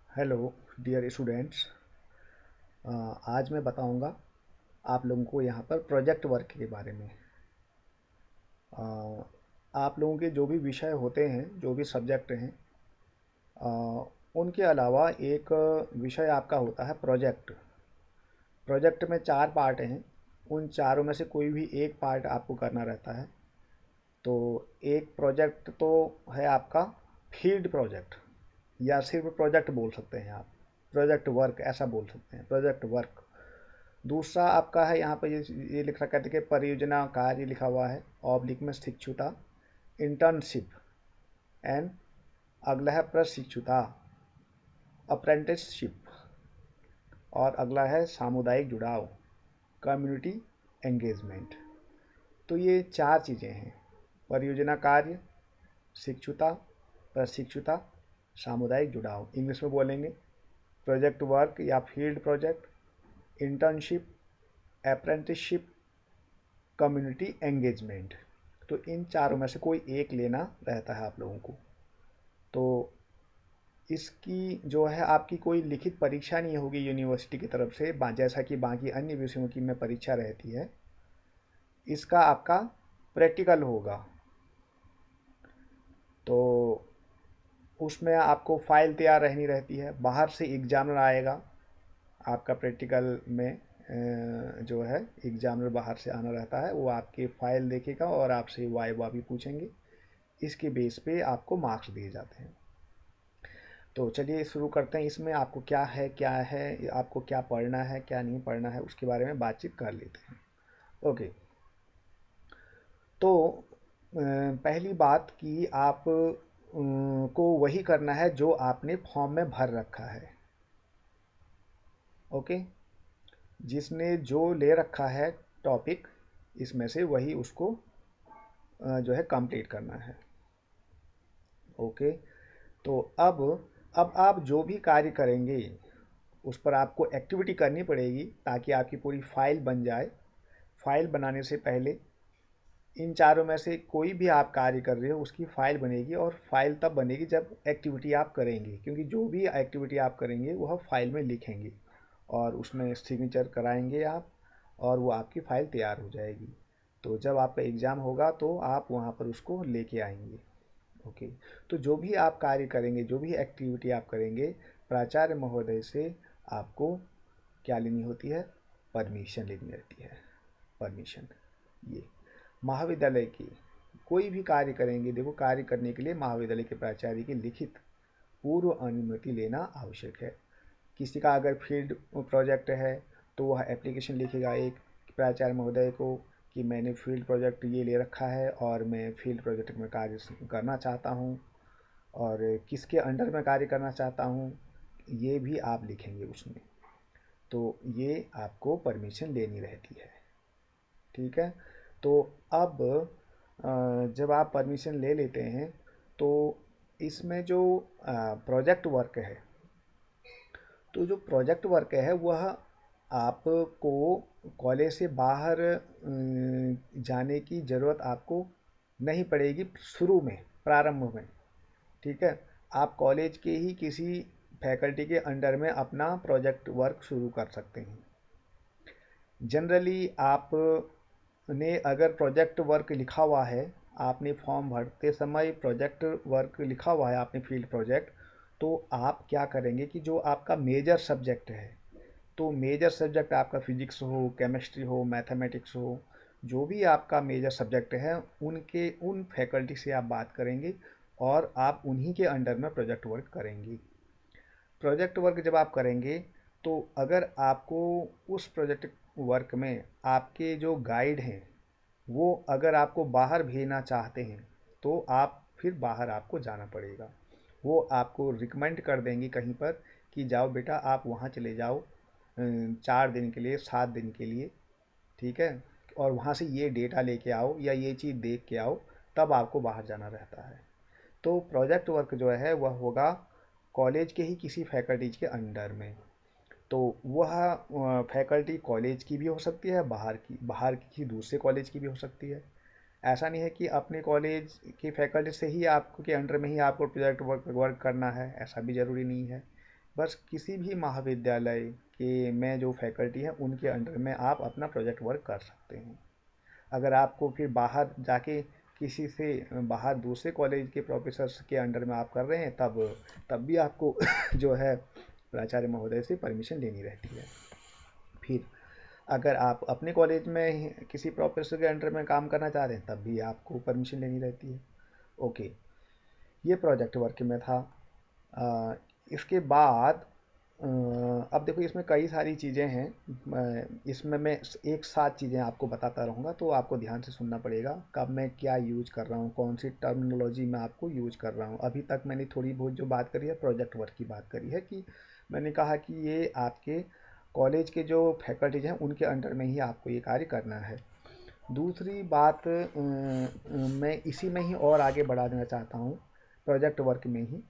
Hello dear students. आज मैं बताऊंगा आप लोगों को यहाँ पर प्रोजेक्ट वर्क के बारे में। अ, आप लोगों के जो भी विषय होते हैं, जो भी सब्जेक्ट हैं, अ, उनके अलावा एक विषय आपका होता है प्रोजेक्ट। प्रोजेक्ट में 4 पार्ट हैं। उन चारों में से कोई भी एक पार्ट आपको करना रहता है। तो एक प्रोजेक्ट तो है आपका फील्ड प्रोजेक्ट, या सिर्फ प्रोजेक्ट बोल सकते हैं आप। प्रोजेक्ट वर्क ऐसा बोल सकते हैं, प्रोजेक्ट वर्क। दूसरा आपका है यहाँ पर ये लिख रखा है, देखिए परियोजना कार्य लिखा हुआ है, ऑब्लिक में शिक्षुता, इंटर्नशिप। एंड अगला है प्रशिक्षुता, अप्रेंटिसशिप। और अगला है सामुदायिक जुड़ाव, कम्युनिटी एंगेजमेंट। तो ये 4 चीज़ें हैं: परियोजना कार्य, शिक्षुता, प्रशिक्षुता, सामुदायिक जुड़ाव। इंग्लिश में बोलेंगे प्रोजेक्ट वर्क या field project, internship, apprenticeship, community engagement. तो इन चारों में से कोई एक लेना रहता है आप लोगों को। तो इसकी जो है आपकी कोई लिखित परीक्षा नहीं होगी यूनिवर्सिटी की तरफ से, जैसा कि बाकी अन्य विषयों की में परीक्षा रहती है। इसका आपका प्रैक्टिकल होगा। तो उसमें आपको फाइल तैयार रहनी रहती है, बाहर से एग्जामिनर आएगा आपका प्रैक्टिकल में। जो है एग्जामिनर बाहर से आना रहता है, वो आपके फाइल देखेगा और आपसे वाइवा भी पूछेंगे। इसके बेस पे आपको मार्क्स दिए जाते हैं। तो चलिए शुरू करते हैं। इसमें आपको क्या है, आपको क्या पढ़ना है क्या नहीं पढ़ना है, उसके बारे में बातचीत कर लेते हैं। ओके। तो पहली बात कि आप को वही करना है जो आपने फॉर्म में भर रखा है। ओके। जिसने जो ले रखा है टॉपिक, इसमें से वही उसको जो है कंप्लीट करना है। ओके। तो अब आप जो भी कार्य करेंगे उस पर आपको एक्टिविटी करनी पड़ेगी ताकि आपकी पूरी फाइल बन जाए। फाइल बनाने से पहले इन चारों में से कोई भी आप कार्य कर रहे हो उसकी फाइल बनेगी, और फाइल तब बनेगी जब एक्टिविटी आप करेंगे, क्योंकि जो भी एक्टिविटी आप करेंगे वह फाइल में लिखेंगे और उसमें सिग्नेचर कराएंगे आप, और वो आपकी फाइल तैयार हो जाएगी। तो जब आपका एग्ज़ाम होगा तो आप वहाँ पर उसको लेके आएंगे। ओके। तो जो भी आप कार्य करेंगे, जो भी एक्टिविटी आप करेंगे, प्राचार्य महोदय से आपको क्या लेनी होती है? परमिशन लेनी रहती है। परमिशन। ये महाविद्यालय की कोई भी कार्य करेंगे, देखो कार्य करने के लिए महाविद्यालय के प्राचार्य की लिखित पूर्व अनुमति लेना आवश्यक है। किसी का अगर फील्ड प्रोजेक्ट है तो वह एप्लीकेशन लिखेगा एक प्राचार्य महोदय को कि मैंने फील्ड प्रोजेक्ट ये ले रखा है और मैं फील्ड प्रोजेक्ट में कार्य करना चाहता हूँ, और किसके अंडर में कार्य करना चाहता हूँ, ये भी आप लिखेंगे उसमें। तो ये आपको परमिशन लेनी रहती है। ठीक है। तो अब जब आप परमिशन ले लेते हैं तो इसमें जो प्रोजेक्ट वर्क है, तो जो प्रोजेक्ट वर्क है वह आपको कॉलेज से बाहर जाने की ज़रूरत आपको नहीं पड़ेगी शुरू में, प्रारंभ में। ठीक है। आप कॉलेज के ही किसी फैकल्टी के अंडर में अपना प्रोजेक्ट वर्क शुरू कर सकते हैं। जनरली आप ने अगर प्रोजेक्ट वर्क लिखा हुआ है, आपने फॉर्म भरते समय प्रोजेक्ट वर्क लिखा हुआ है आपने फील्ड प्रोजेक्ट, तो आप क्या करेंगे कि जो आपका मेजर सब्जेक्ट है, तो मेजर सब्जेक्ट आपका फिजिक्स हो, केमिस्ट्री हो, मैथमेटिक्स हो, जो भी आपका मेजर सब्जेक्ट है उन फैकल्टी से आप बात करेंगे और आप उन्हीं के अंडर में प्रोजेक्ट वर्क करेंगे। प्रोजेक्ट वर्क जब आप करेंगे तो अगर आपको उस प्रोजेक्ट वर्क में आपके जो गाइड हैं वो अगर आपको बाहर भेजना चाहते हैं तो आप फिर बाहर आपको जाना पड़ेगा। वो आपको रिकमेंड कर देंगे कहीं पर कि जाओ बेटा आप वहाँ चले जाओ 4 दिन के लिए, 7 दिन के लिए। ठीक है। और वहाँ से ये डेटा लेके आओ या ये चीज़ देख के आओ, तब आपको बाहर जाना रहता है। तो प्रोजेक्ट वर्क जो है वह होगा कॉलेज के ही किसी फैकल्टीज के अंडर में। तो वह फैकल्टी कॉलेज की भी हो सकती है, बाहर की किसी दूसरे कॉलेज की भी हो सकती है। ऐसा नहीं है कि अपने कॉलेज की फैकल्टी से ही आपके अंडर में ही आपको प्रोजेक्ट वर्क वर्क करना है, ऐसा भी ज़रूरी नहीं है। बस किसी भी महाविद्यालय के में जो फैकल्टी है उनके अंडर में आप अपना प्रोजेक्ट वर्क कर सकते हैं। अगर आपको फिर बाहर जाके किसी से बाहर दूसरे कॉलेज के प्रोफेसर्स के अंडर में आप कर रहे हैं तब भी आपको जो है प्राचार्य महोदय से परमिशन लेनी रहती है। फिर अगर आप अपने कॉलेज में किसी प्रोफेसर के अंडर में काम करना चाह रहे हैं तब भी आपको परमिशन लेनी रहती है। ओके, ये प्रोजेक्ट वर्क में था। इसके बाद अब देखो इसमें कई सारी चीज़ें हैं। इसमें मैं एक साथ चीज़ें आपको बताता रहूँगा, तो आपको ध्यान से सुनना पड़ेगा कब मैं क्या यूज कर रहा हूँ, कौन सी टर्मिनोलॉजी मैं आपको यूज कर रहा हूँ। अभी तक मैंने थोड़ी बहुत जो बात करी है प्रोजेक्ट वर्क की बात करी है, कि मैंने कहा कि ये आपके कॉलेज के जो फैकल्टीज हैं उनके अंडर में ही आपको ये कार्य करना है। दूसरी बात मैं इसी में ही और आगे बढ़ा देना चाहता हूँ, प्रोजेक्ट वर्क में ही।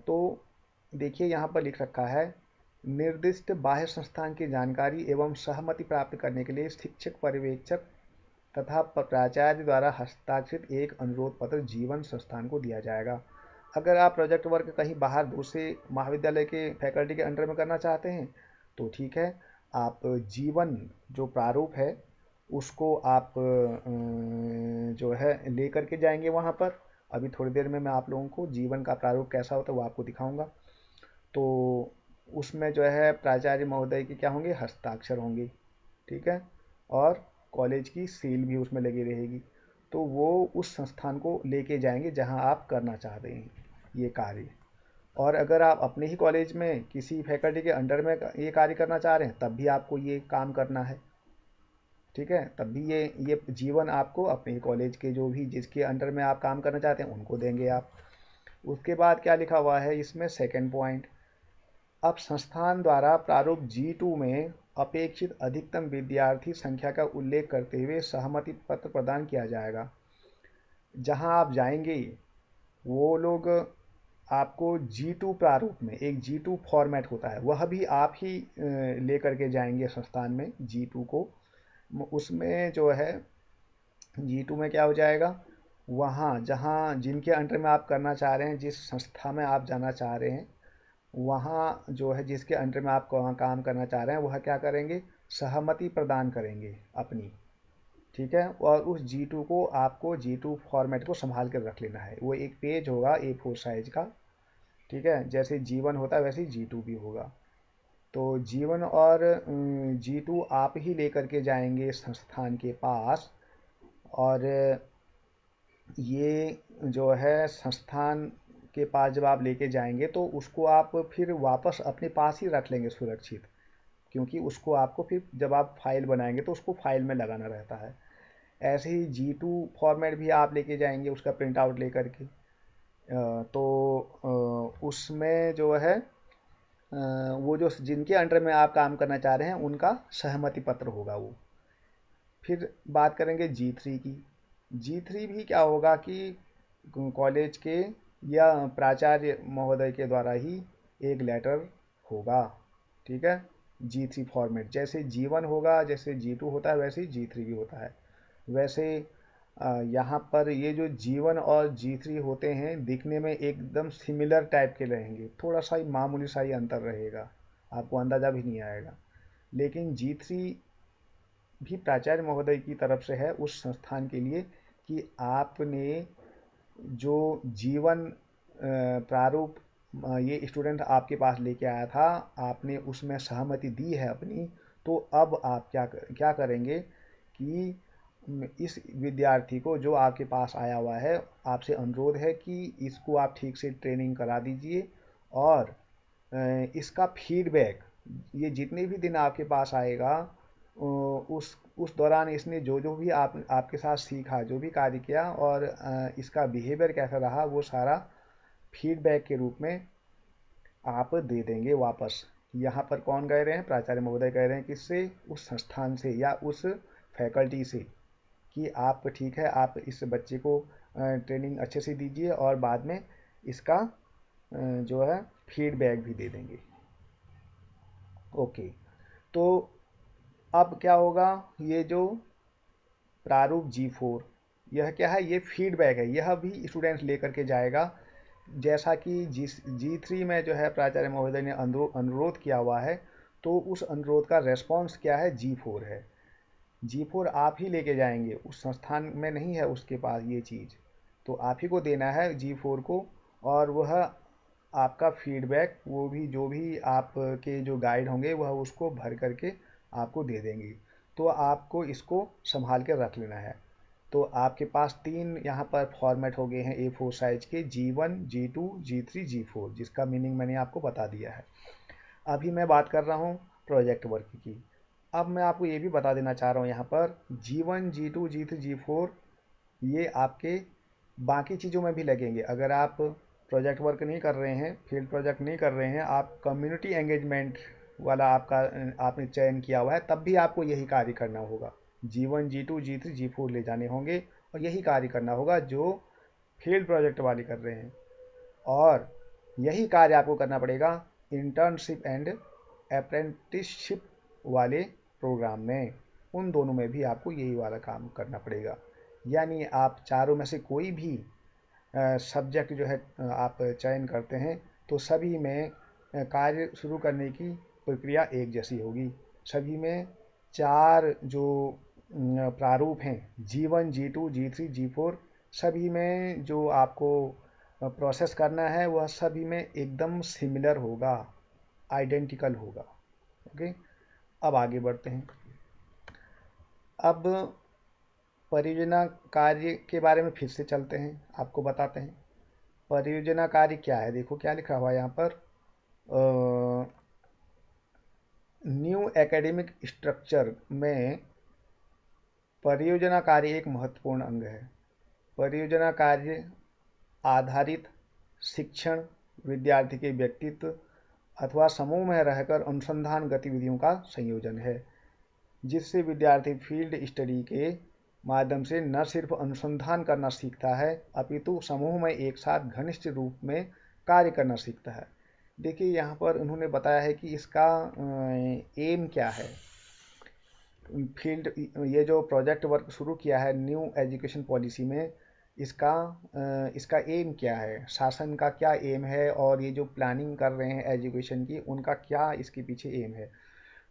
तो देखिए यहाँ पर लिख रखा है, निर्दिष्ट बाह्य संस्थान की जानकारी एवं सहमति प्राप्त करने के लिए शिक्षक पर्यवेक्षक तथा प्राचार्य द्वारा हस्ताक्षरित एक अनुरोध पत्र जीवन संस्थान को दिया जाएगा। अगर आप प्रोजेक्ट वर्क कहीं बाहर दूसरे महाविद्यालय के फैकल्टी के अंडर में करना चाहते हैं तो ठीक है, आप जीवन जो प्रारूप है उसको आप जो है ले करके जाएंगे वहाँ पर। अभी थोड़ी देर में मैं आप लोगों को जीवन का प्रारूप कैसा होता है वो आपको दिखाऊंगा। तो उसमें जो है प्राचार्य महोदय के क्या होंगे, हस्ताक्षर होंगे, ठीक है, और कॉलेज की सील भी उसमें लगी रहेगी। तो वो उस संस्थान को लेके जाएंगे जहां आप करना चाह रहे हैं ये कार्य। और अगर आप अपने ही कॉलेज में किसी फैकल्टी के अंडर में ये कार्य करना चाह रहे हैं तब भी आपको ये काम करना है, ठीक है। तब भी ये जीवन आपको अपने ही कॉलेज के जो भी जिसके अंडर में आप काम करना चाहते हैं उनको देंगे आप। उसके बाद क्या लिखा हुआ है इसमें, सेकेंड पॉइंट, अब संस्थान द्वारा प्रारूप G2 में अपेक्षित अधिकतम विद्यार्थी संख्या का उल्लेख करते हुए सहमति पत्र प्रदान किया जाएगा। जहां आप जाएंगे वो लोग आपको G2 प्रारूप में, एक G2 फॉर्मेट होता है वह भी आप ही ले करके जाएंगे संस्थान में G2 को। उसमें जो है G2 में क्या हो जाएगा, वहाँ जहाँ जिनके अंडर में आप करना चाह रहे हैं, जिस संस्था में आप जाना चाह रहे हैं, वहाँ जो है जिसके अंडर में आप काम करना चाह रहे हैं वह क्या करेंगे, सहमति प्रदान करेंगे अपनी, ठीक है। और उस G2 को आपको G2 फॉर्मेट को संभाल कर रख लेना है। वो एक पेज होगा A4 साइज का, ठीक है, जैसे G1 होता है वैसे ही G2 भी होगा। तो G1 और G2 आप ही लेकर के जाएंगे संस्थान के पास। और ये जो है संस्थान के पास जब आप लेके जाएंगे तो उसको आप फिर वापस अपने पास ही रख लेंगे सुरक्षित, क्योंकि उसको आपको फिर जब आप फाइल बनाएंगे तो उसको फाइल में लगाना रहता है। ऐसे ही G2 फॉर्मेट भी आप लेके जाएंगे उसका प्रिंट आउट लेकर के। तो उसमें जो है वो जो जिनके अंडर में आप काम करना चाह रहे हैं उनका सहमति पत्र होगा वो। फिर बात करेंगे G3 की। G3 भी क्या होगा कि कॉलेज के या प्राचार्य महोदय के द्वारा ही एक लेटर होगा, ठीक है। G3 फॉर्मेट जैसे G1 होगा, जैसे G2 होता है वैसे ही G3 भी होता है। वैसे यहाँ पर ये जो G1 और G3 होते हैं दिखने में एकदम सिमिलर टाइप के रहेंगे, थोड़ा सा ही मामूली सा ही अंतर रहेगा, आपको अंदाज़ा भी नहीं आएगा। लेकिन G3 भी प्राचार्य महोदय की तरफ से है उस संस्थान के लिए कि आपने जो जीवन प्रारूप ये स्टूडेंट आपके पास लेके आया था, आपने उसमें सहमति दी है अपनी, तो अब आप क्या करेंगे कि इस विद्यार्थी को जो आपके पास आया हुआ है, आपसे अनुरोध है कि इसको आप ठीक से ट्रेनिंग करा दीजिए। और इसका फीडबैक, ये जितने भी दिन आपके पास आएगा उस दौरान इसने जो जो भी आपके साथ सीखा, जो भी कार्य किया और इसका बिहेवियर कैसा रहा, वो सारा फीडबैक के रूप में आप दे देंगे वापस। यहाँ पर कौन कह रहे हैं, प्राचार्य महोदय कह रहे हैं, किससे, उस संस्थान से या उस फैकल्टी से, कि आप ठीक है आप इस बच्चे को ट्रेनिंग अच्छे से दीजिए और बाद में इसका जो है फीडबैक भी दे देंगे। ओके, तो अब क्या होगा, ये जो प्रारूप G4 यह क्या है, ये फीडबैक है, यह भी स्टूडेंट्स लेकर के जाएगा जैसा कि G3 में जो है प्राचार्य महोदय ने अनुरोध किया हुआ है, तो उस अनुरोध का रेस्पॉन्स क्या है, G4 है। G4 आप ही लेके जाएंगे, उस संस्थान में नहीं है उसके पास ये चीज़, तो आप ही को देना है G4 को। और वह आपका फीडबैक, वो भी जो भी आपके जो गाइड होंगे वह उसको भर करके आपको दे देंगे। तो आपको इसको संभाल के रख लेना है। तो आपके पास 3 यहाँ पर फॉर्मेट हो गए हैं A4 साइज के, G1, G2, G3, G4, जिसका मीनिंग मैंने आपको बता दिया है। अभी मैं बात कर रहा हूँ प्रोजेक्ट वर्क की। अब मैं आपको ये भी बता देना चाह रहा हूँ यहाँ पर G1, G2, G3, G4 ये आपके बाकी चीज़ों में भी लगेंगे। अगर आप प्रोजेक्ट वर्क नहीं कर रहे हैं, फील्ड प्रोजेक्ट नहीं कर रहे हैं, आप कम्युनिटी एंगेजमेंट वाला आपने चयन किया हुआ है, तब भी आपको यही कार्य करना होगा। G1, G2, G3, G4 ले जाने होंगे और यही कार्य करना होगा जो फील्ड प्रोजेक्ट वाले कर रहे हैं। और यही कार्य आपको करना पड़ेगा इंटर्नशिप एंड अप्रेंटिसशिप वाले प्रोग्राम में। उन दोनों में भी आपको यही वाला काम करना पड़ेगा। यानी आप चारों में से कोई भी सब्जेक्ट जो है आप चयन करते हैं, तो सभी में कार्य शुरू करने की प्रक्रिया एक जैसी होगी। सभी में 4 जो प्रारूप हैं, G1, G2, G3, G4, सभी में जो आपको प्रोसेस करना है वह सभी में एकदम सिमिलर होगा, आइडेंटिकल होगा। ओके, अब आगे बढ़ते हैं। अब परियोजना कार्य के बारे में फिर से चलते हैं, आपको बताते हैं परियोजना कार्य क्या है। देखो क्या लिखा हुआ है यहाँ पर, न्यू एकेडमिक स्ट्रक्चर में परियोजना कार्य एक महत्वपूर्ण अंग है। परियोजना कार्य आधारित शिक्षण विद्यार्थी के व्यक्तित्व अथवा समूह में रहकर अनुसंधान गतिविधियों का संयोजन है, जिससे विद्यार्थी फील्ड स्टडी के माध्यम से न सिर्फ अनुसंधान करना सीखता है, अपितु समूह में एक साथ घनिष्ठ रूप में कार्य करना सीखता है। देखिए यहाँ पर उन्होंने बताया है कि इसका एम क्या है। फील्ड, ये जो प्रोजेक्ट वर्क शुरू किया है न्यू एजुकेशन पॉलिसी में, इसका एम क्या है, शासन का क्या एम है, और ये जो प्लानिंग कर रहे हैं एजुकेशन की, उनका क्या इसके पीछे एम है।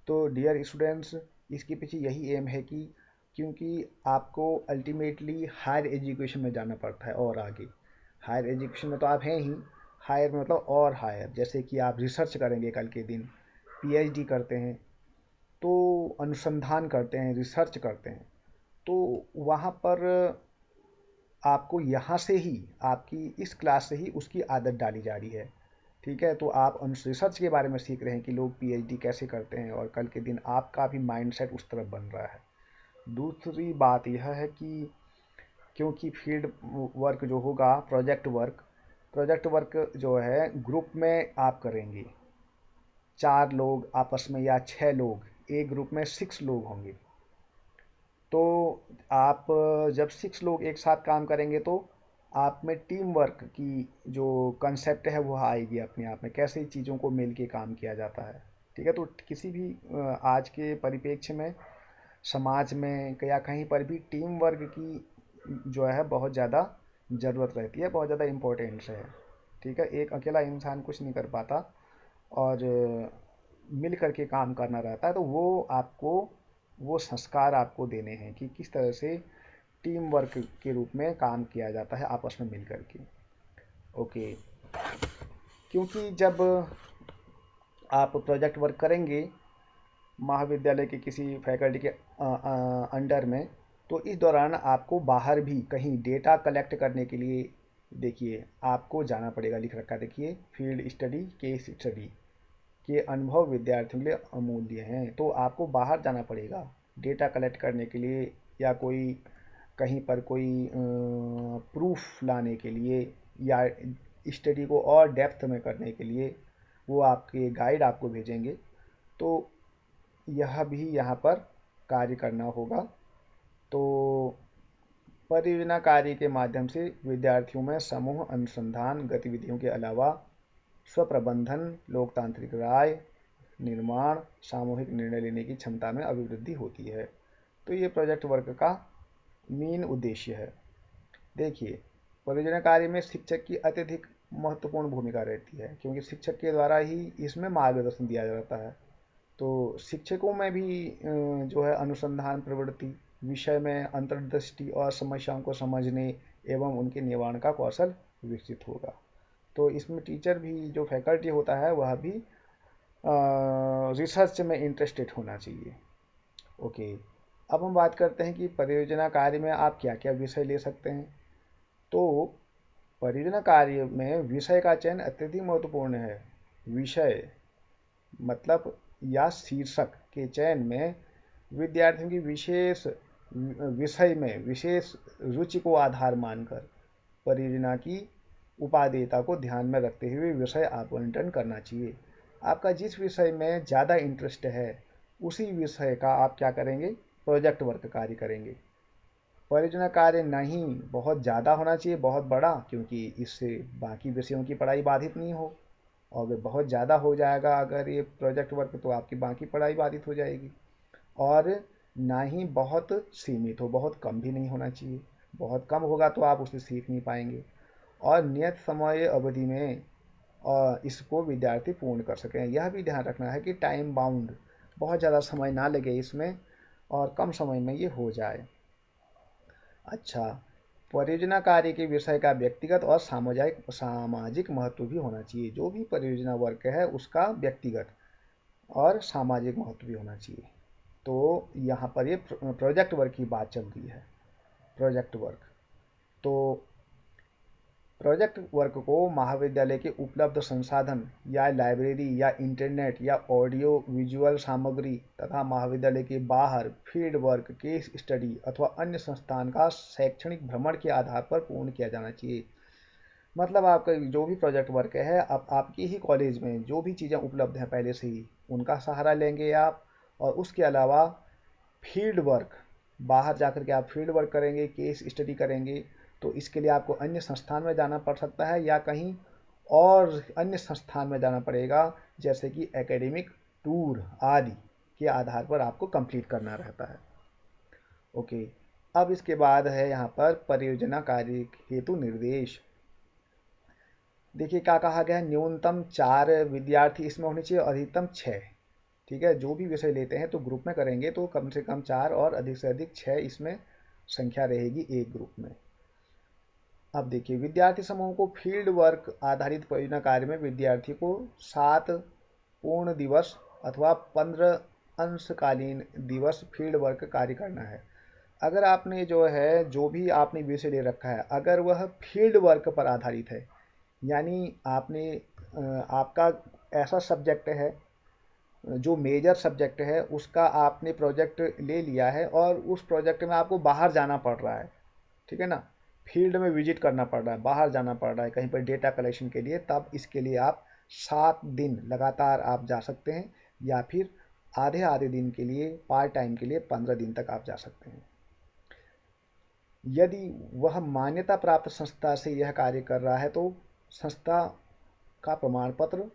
तो डियर स्टूडेंट्स, इसके पीछे यही एम है कि क्योंकि आपको अल्टीमेटली हायर एजुकेशन में जाना पड़ता है और आगे। हायर एजुकेशन में तो आप हैं ही, हायर मतलब और हायर, जैसे कि आप रिसर्च करेंगे कल के दिन, पीएचडी करते हैं, तो अनुसंधान करते हैं, रिसर्च करते हैं, तो वहाँ पर आपको यहाँ से ही, आपकी इस क्लास से ही उसकी आदत डाली जा रही है। ठीक है, तो आप रिसर्च के बारे में सीख रहे हैं कि लोग पीएचडी कैसे करते हैं, और कल के दिन आपका भी माइंडसेट उस तरफ बन रहा है। दूसरी बात यह है कि क्योंकि फील्ड वर्क जो होगा, प्रोजेक्ट वर्क जो है ग्रुप में आप करेंगे, 4 लोग आपस में या 6 लोग, एक ग्रुप में 6 लोग होंगे। तो आप जब 6 लोग एक साथ काम करेंगे, तो आप में टीम वर्क की जो कंसेप्ट है वो आएगी अपने आप में, कैसे चीज़ों को मिल के काम किया जाता है। ठीक है, तो किसी भी आज के परिप्रेक्ष्य में, समाज में या कहीं पर भी टीम वर्क की जो है बहुत ज़्यादा ज़रूरत रहती है, बहुत ज़्यादा इम्पोर्टेंस है। ठीक है, एक अकेला इंसान कुछ नहीं कर पाता, और मिल करके काम करना रहता है। तो वो संस्कार आपको देने हैं कि किस तरह से टीम वर्क के रूप में काम किया जाता है आपस में मिल करके। ओके, क्योंकि जब आप प्रोजेक्ट वर्क करेंगे महाविद्यालय के किसी फैकल्टी के अंडर में, तो इस दौरान आपको बाहर भी कहीं डेटा कलेक्ट करने के लिए, देखिए आपको जाना पड़ेगा, लिख रखा है देखिए, फील्ड स्टडी, केस स्टडी के अनुभव विद्यार्थियों के लिए अमूल्य हैं। तो आपको बाहर जाना पड़ेगा डेटा कलेक्ट करने के लिए, या कोई कहीं पर कोई प्रूफ लाने के लिए, या स्टडी को और डेप्थ में करने के लिए वो आपके गाइड आपको भेजेंगे। तो यह भी यहाँ पर कार्य करना होगा। तो परियोजना कार्य के माध्यम से विद्यार्थियों में समूह अनुसंधान गतिविधियों के अलावा स्वप्रबंधन, लोकतांत्रिक राय निर्माण, सामूहिक निर्णय लेने की क्षमता में अभिवृद्धि होती है। तो ये प्रोजेक्ट वर्क का मेन उद्देश्य है। देखिए, परियोजना कार्य में शिक्षक की अत्यधिक महत्वपूर्ण भूमिका रहती है, क्योंकि शिक्षक के द्वारा ही इसमें मार्गदर्शन दिया जाता है। तो शिक्षकों में भी जो है अनुसंधान प्रवृत्ति, विषय में अंतर्दृष्टि और समस्याओं को समझने एवं उनके निवारण का कौशल विकसित होगा। तो इसमें टीचर भी, जो फैकल्टी होता है, वह भी रिसर्च में इंटरेस्टेड होना चाहिए। ओके, अब हम बात करते हैं कि परियोजना कार्य में आप क्या क्या विषय ले सकते हैं। तो परियोजना कार्य में विषय का चयन अत्यधिक महत्वपूर्ण है। विषय मतलब या शीर्षक के चयन में विद्यार्थियों की विशेष विषय में विशेष रुचि को आधार मानकर परियोजना की उपादेयता को ध्यान में रखते हुए विषय आवंटन करना चाहिए। आपका जिस विषय में ज़्यादा इंटरेस्ट है उसी विषय का आप क्या करेंगे, प्रोजेक्ट वर्क कार्य करेंगे। परियोजना कार्य नहीं बहुत ज़्यादा होना चाहिए, बहुत बड़ा, क्योंकि इससे बाकी विषयों की पढ़ाई बाधित नहीं हो। और अगर बहुत ज़्यादा हो जाएगा अगर ये प्रोजेक्ट वर्क, तो आपकी बाकी पढ़ाई बाधित हो जाएगी। और ना ही बहुत सीमित हो, बहुत कम भी नहीं होना चाहिए। बहुत कम होगा तो आप उसे सीख नहीं पाएंगे। और नियत समय अवधि में इसको विद्यार्थी पूर्ण कर सकें। यह भी ध्यान रखना है कि टाइम बाउंड, बहुत ज़्यादा समय ना लगे इसमें और कम समय में ये हो जाए। अच्छा, परियोजना कार्य के विषय का व्यक्तिगत और सामाजिक महत्व भी होना चाहिए। जो भी परियोजना वर्क है उसका व्यक्तिगत और सामाजिक महत्व भी होना चाहिए। तो यहाँ पर ये प्रोजेक्ट वर्क की बात चल रही है। प्रोजेक्ट वर्क, तो प्रोजेक्ट वर्क को महाविद्यालय के उपलब्ध संसाधन या लाइब्रेरी या इंटरनेट या ऑडियो विजुअल सामग्री तथा महाविद्यालय के बाहर फील्ड वर्क, केस स्टडी अथवा अन्य संस्थान का शैक्षणिक भ्रमण के आधार पर पूर्ण किया जाना चाहिए। मतलब आपका जो भी प्रोजेक्ट वर्क है, अब आपकी ही कॉलेज में जो भी चीज़ें उपलब्ध हैं पहले से ही, उनका सहारा लेंगे आप। और उसके अलावा फील्ड वर्क, बाहर जाकर के आप फील्ड वर्क करेंगे, केस स्टडी करेंगे, तो इसके लिए आपको अन्य संस्थान में जाना पड़ सकता है या कहीं और अन्य संस्थान में जाना पड़ेगा, जैसे कि एकेडमिक टूर आदि के आधार पर आपको कंप्लीट करना रहता है। ओके, अब इसके बाद है यहाँ पर परियोजना कार्य हेतु निर्देश। देखिए क्या कहा गया है, न्यूनतम 4 विद्यार्थी इसमें होने चाहिए, अधिकतम 6। ठीक है, जो भी विषय लेते हैं तो ग्रुप में करेंगे तो कम से कम 4 और अधिक से अधिक 6 इसमें संख्या रहेगी एक ग्रुप में। अब देखिए, विद्यार्थी समूह को फील्ड वर्क आधारित परियोजना कार्य में विद्यार्थी को 7 पूर्ण दिवस अथवा 15 अंशकालीन दिवस फील्ड वर्क कार्य करना है। अगर आपने जो है, जो भी आपने विषय ले रखा है, अगर वह फील्ड वर्क पर आधारित है, यानी आपने आपका ऐसा सब्जेक्ट है जो मेजर सब्जेक्ट है, उसका आपने प्रोजेक्ट ले लिया है और उस प्रोजेक्ट में आपको बाहर जाना पड़ रहा है, ठीक है ना, फील्ड में विजिट करना पड़ रहा है, बाहर जाना पड़ रहा है कहीं पर डेटा कलेक्शन के लिए, तब इसके लिए आप 7 दिन लगातार आप जा सकते हैं, या फिर आधे आधे दिन के लिए, पार्ट टाइम के लिए 15 दिन तक आप जा सकते हैं। यदि वह मान्यता प्राप्त संस्था से यह कार्य कर रहा है तो संस्था का प्रमाण पत्र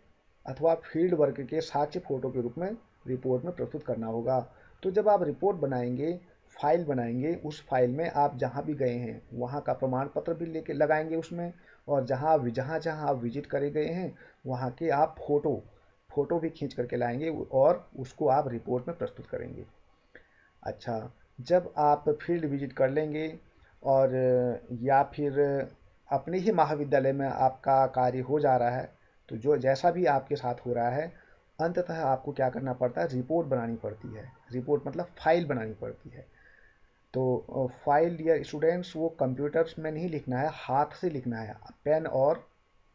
अथवा फील्ड वर्क के साक्ष्य फोटो के रूप में रिपोर्ट में प्रस्तुत करना होगा। तो जब आप रिपोर्ट बनाएंगे, फाइल बनाएंगे, उस फाइल में आप जहाँ भी गए हैं वहाँ का प्रमाण पत्र भी लेके लगाएंगे उसमें, और जहाँ जहाँ आप विजिट करे गए हैं वहाँ के आप फोटो भी खींच करके लाएंगे और उसको आप रिपोर्ट में प्रस्तुत करेंगे। अच्छा, जब आप फील्ड विजिट कर लेंगे और या फिर अपने ही महाविद्यालय में आपका कार्य हो जा रहा है, तो जो जैसा भी आपके साथ हो रहा है, अंततः आपको क्या करना पड़ता है, रिपोर्ट बनानी पड़ती है। रिपोर्ट मतलब फाइल बनानी पड़ती है। तो फाइल डियर स्टूडेंट्स, वो कंप्यूटर्स में नहीं लिखना है, हाथ से लिखना है, पेन और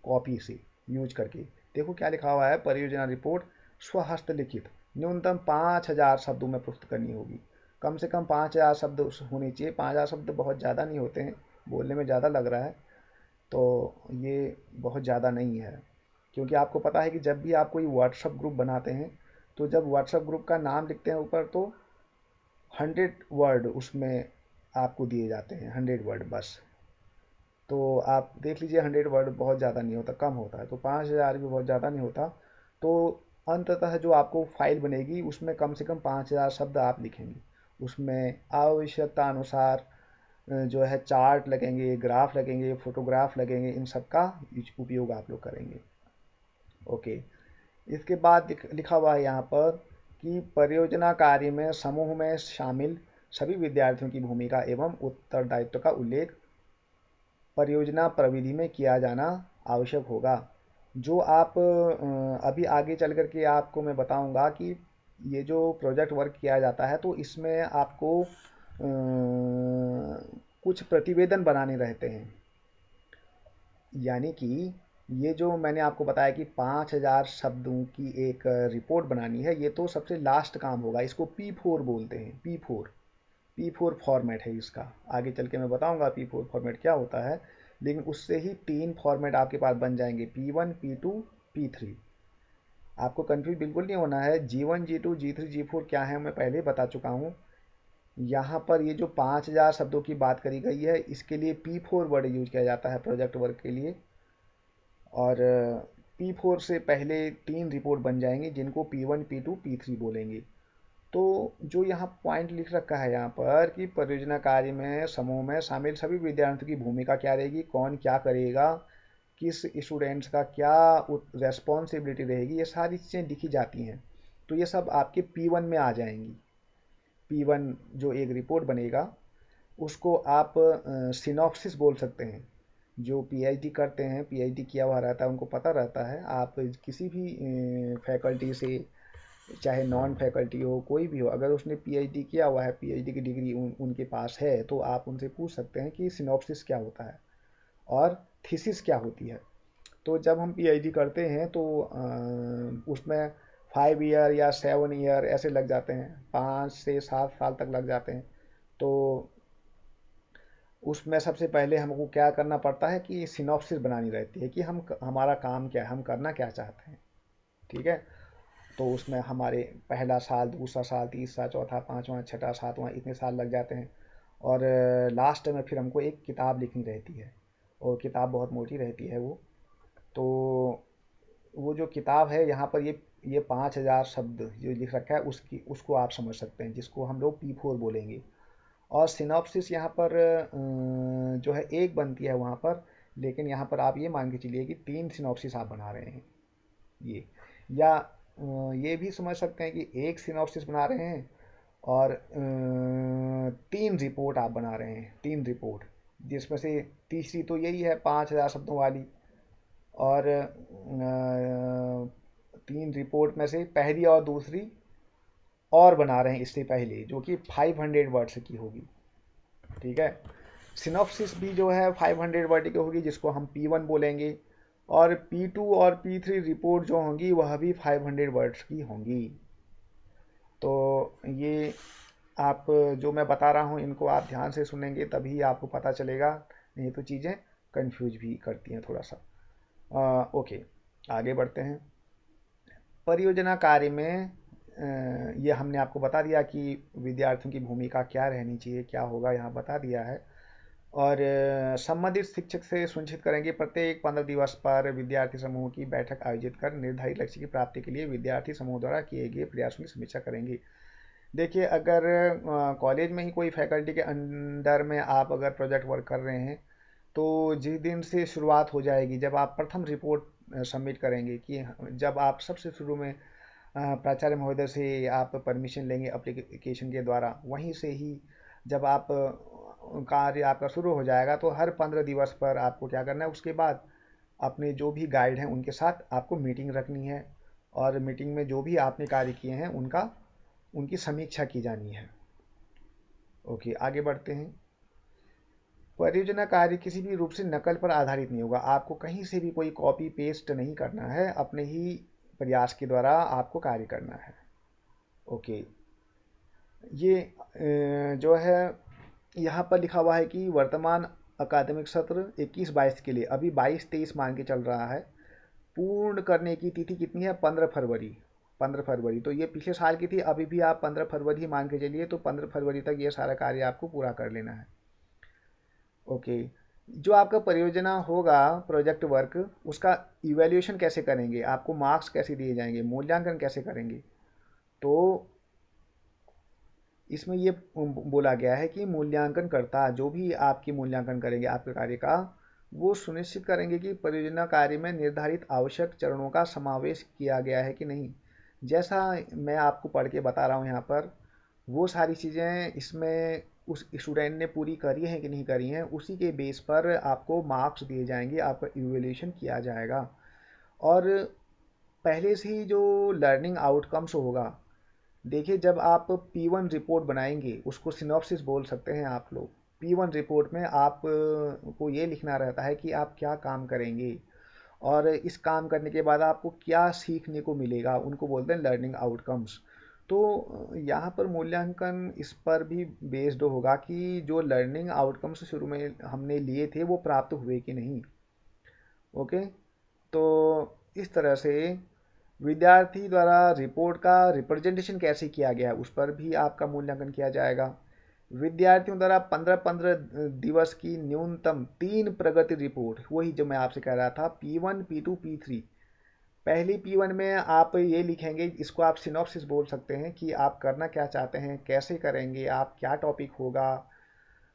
कॉपी से यूज करके। देखो क्या लिखा हुआ है, परियोजना रिपोर्ट स्वहस्त लिखित न्यूनतम 5000 शब्दों में प्रस्तुत करनी होगी। कम से कम 5000 शब्द होने चाहिए। 5000 शब्द बहुत ज़्यादा नहीं होते हैं, बोलने में ज़्यादा लग रहा है, तो ये बहुत ज़्यादा नहीं है। क्योंकि आपको पता है कि जब भी आप कोई व्हाट्सएप ग्रुप बनाते हैं, तो जब व्हाट्सएप ग्रुप का नाम लिखते हैं ऊपर, तो 100 वर्ड उसमें आपको दिए जाते हैं, 100 वर्ड बस। तो आप देख लीजिए, 100 वर्ड बहुत ज़्यादा नहीं होता, कम होता है, तो 5000 भी बहुत ज़्यादा नहीं होता। तो अंततः जो आपको फाइल बनेगी उसमें कम से कम 5000 शब्द आप लिखेंगे। उसमें आवश्यकता अनुसार जो है चार्ट लगेंगे, ग्राफ लगेंगे, फोटोग्राफ लगेंगे, इन सब का उपयोग आप लोग करेंगे। ओके, इसके बाद लिखा हुआ है यहाँ पर कि परियोजना कार्य में समूह में शामिल सभी विद्यार्थियों की भूमिका एवं उत्तरदायित्व का उल्लेख परियोजना प्रविधि में किया जाना आवश्यक होगा। जो आप अभी आगे चल कर के आपको मैं बताऊंगा कि ये जो प्रोजेक्ट वर्क किया जाता है तो इसमें आपको कुछ प्रतिवेदन बनाने रहते हैं। यानी कि ये जो मैंने आपको बताया कि 5,000 शब्दों की एक रिपोर्ट बनानी है, ये तो सबसे लास्ट काम होगा। इसको P4 बोलते हैं, P4 फॉर्मेट है इसका। आगे चल के मैं बताऊंगा P4 फॉर्मेट क्या होता है, लेकिन उससे ही 3 फॉर्मेट आपके पास बन जाएंगे, P1, P2, P3। आपको कंफ्यूज बिल्कुल नहीं होना है। G1, G2, G3, G4 क्या है मैं पहले बता चुका हूँ। यहाँ पर ये जो 5,000 शब्दों की बात करी गई है, इसके लिए P4 वर्ड यूज किया जाता है प्रोजेक्ट वर्क के लिए। और P4 से पहले 3 रिपोर्ट बन जाएंगी जिनको P1, P2, P3 बोलेंगे। तो जो यहाँ पॉइंट लिख रखा है यहाँ पर कि परियोजना कार्य में समूह में शामिल सभी विद्यार्थियों की भूमिका क्या रहेगी, कौन क्या करेगा, किस स्टूडेंट्स का क्या रेस्पॉन्सिबिलिटी रहेगी, ये सारी चीज़ें लिखी जाती हैं। तो ये सब आपके P1 में आ जाएंगी। P1 जो एक रिपोर्ट बनेगा उसको आप सिनॉप्सिस बोल सकते हैं। जो पीएचडी करते हैं, पीएचडी किया हुआ रहता है, उनको पता रहता है। आप किसी भी फैकल्टी से, चाहे नॉन फैकल्टी हो, कोई भी हो, अगर उसने पीएचडी किया हुआ है, पीएचडी की डिग्री उनके पास है, तो आप उनसे पूछ सकते हैं कि सिनॉप्सिस क्या होता है और थीसिस क्या होती है। तो जब हम पीएचडी करते हैं तो उसमें 5 ईयर या 7 ईयर ऐसे लग जाते हैं, 5 से 7 साल तक लग जाते हैं। तो उसमें सबसे पहले हमको क्या करना पड़ता है कि सिनॉप्सिस बनानी रहती है कि हमारा काम क्या है, हम करना क्या चाहते हैं। ठीक है, तो उसमें हमारे पहला साल, दूसरा साल, तीसरा, चौथा, पांचवा, छठा, सातवां, इतने साल लग जाते हैं। और लास्ट में फिर हमको एक किताब लिखनी रहती है, और किताब बहुत मोटी रहती है वो। तो वो जो किताब है यहाँ पर, ये 5,000 शब्द जो लिख रखा है उसको आप समझ सकते हैं, जिसको हम लोग P4 बोलेंगे। और सिनॉप्सिस यहाँ पर जो है एक बनती है वहाँ पर, लेकिन यहाँ पर आप ये मान के चलिए कि 3 सिनॉप्सिस आप बना रहे हैं। ये या ये भी समझ सकते हैं कि एक सिनॉप्सिस बना रहे हैं और 3 रिपोर्ट आप बना रहे हैं, 3 रिपोर्ट, जिसमें से तीसरी तो यही है 5,000 शब्दों वाली। और 3 रिपोर्ट में से पहली और दूसरी और बना रहे हैं इससे पहले, जो कि 500 वर्ड्स की होगी। ठीक है, सिनॉप्सिस भी जो है 500 वर्ड की होगी, जिसको हम P1 बोलेंगे। और P2 और P3 रिपोर्ट जो होंगी वह भी 500 वर्ड्स की होंगी। तो ये आप जो मैं बता रहा हूँ इनको आप ध्यान से सुनेंगे तभी आपको पता चलेगा, नहीं तो चीज़ें कंफ्यूज भी करती हैं थोड़ा सा। ओके, आगे बढ़ते हैं। परियोजना कार्य में ये हमने आपको बता दिया कि विद्यार्थियों की भूमिका क्या रहनी चाहिए, क्या होगा, यहाँ बता दिया है। और संबंधित शिक्षक से सुनिश्चित करेंगे प्रत्येक 15 दिवस पर विद्यार्थी समूह की बैठक आयोजित कर निर्धारित लक्ष्य की प्राप्ति के लिए विद्यार्थी समूह द्वारा किए गए प्रयासों की समीक्षा करेंगे। देखिए, अगर कॉलेज में ही कोई फैकल्टी के अंडर में आप अगर प्रोजेक्ट वर्क कर रहे हैं, तो जिस दिन से शुरुआत हो जाएगी, जब आप प्रथम रिपोर्ट सबमिट करेंगे, कि जब आप सबसे शुरू में प्राचार्य महोदय से आप परमिशन लेंगे एप्लीकेशन के द्वारा, वहीं से ही जब आप कार्य आपका शुरू हो जाएगा, तो हर 15 दिवस पर आपको क्या करना है, उसके बाद अपने जो भी गाइड हैं उनके साथ आपको मीटिंग रखनी है। और मीटिंग में जो भी आपने कार्य किए हैं उनकी समीक्षा की जानी है। ओके, आगे बढ़ते हैं। परियोजना कार्य किसी भी रूप से नकल पर आधारित नहीं होगा। आपको कहीं से भी कोई कॉपी पेस्ट नहीं करना है, अपने ही प्रयास के द्वारा आपको कार्य करना है। ओके, ये जो है यहाँ पर लिखा हुआ है कि वर्तमान अकादमिक सत्र 21-22 के लिए, अभी 22-23 मान के चल रहा है, पूर्ण करने की तिथि कितनी है, 15 फरवरी। 15 फरवरी, तो ये पिछले साल की थी, अभी भी आप 15 फरवरी ही मान के चलिए, तो 15 फरवरी तक ये सारा कार्य आपको पूरा कर लेना है। ओके, जो आपका परियोजना होगा प्रोजेक्ट वर्क, उसका इवैल्यूएशन कैसे करेंगे, आपको मार्क्स कैसे दिए जाएंगे, मूल्यांकन कैसे करेंगे। तो इसमें ये बोला गया है कि मूल्यांकनकर्ता जो भी आपकी मूल्यांकन करेंगे आपके कार्य का, वो सुनिश्चित करेंगे कि परियोजना कार्य में निर्धारित आवश्यक चरणों का समावेश किया गया है कि नहीं। जैसा मैं आपको पढ़ के बता रहा हूँ यहाँ पर, वो सारी चीज़ें इसमें उस स्टूडेंट ने पूरी करी हैं कि नहीं करी हैं, उसी के बेस पर आपको मार्क्स दिए जाएंगे, आपका इवैल्यूएशन किया जाएगा। और पहले से ही जो लर्निंग आउटकम्स होगा, देखिए जब आप P1 रिपोर्ट बनाएंगे, उसको सिनॉप्सिस बोल सकते हैं आप लोग। P1 रिपोर्ट में आप को ये लिखना रहता है कि आप क्या काम करेंगे और इस काम करने के बाद आपको क्या सीखने को मिलेगा, उनको बोलते हैं लर्निंग आउटकम्स। तो यहाँ पर मूल्यांकन इस पर भी बेस्ड होगा कि जो लर्निंग आउटकम्स शुरू में हमने लिए थे वो प्राप्त हुए कि नहीं। ओके, तो इस तरह से विद्यार्थी द्वारा रिपोर्ट का रिप्रेजेंटेशन कैसे किया गया उस पर भी आपका मूल्यांकन किया जाएगा। विद्यार्थियों द्वारा 15-15 दिवस की न्यूनतम 3 प्रगति रिपोर्ट, वही जो मैं आपसे कह रहा था, P1 P2 P3। पहली P1 में आप ये लिखेंगे, इसको आप सिनॉप्सिस बोल सकते हैं कि आप करना क्या चाहते हैं, कैसे करेंगे, आप क्या टॉपिक होगा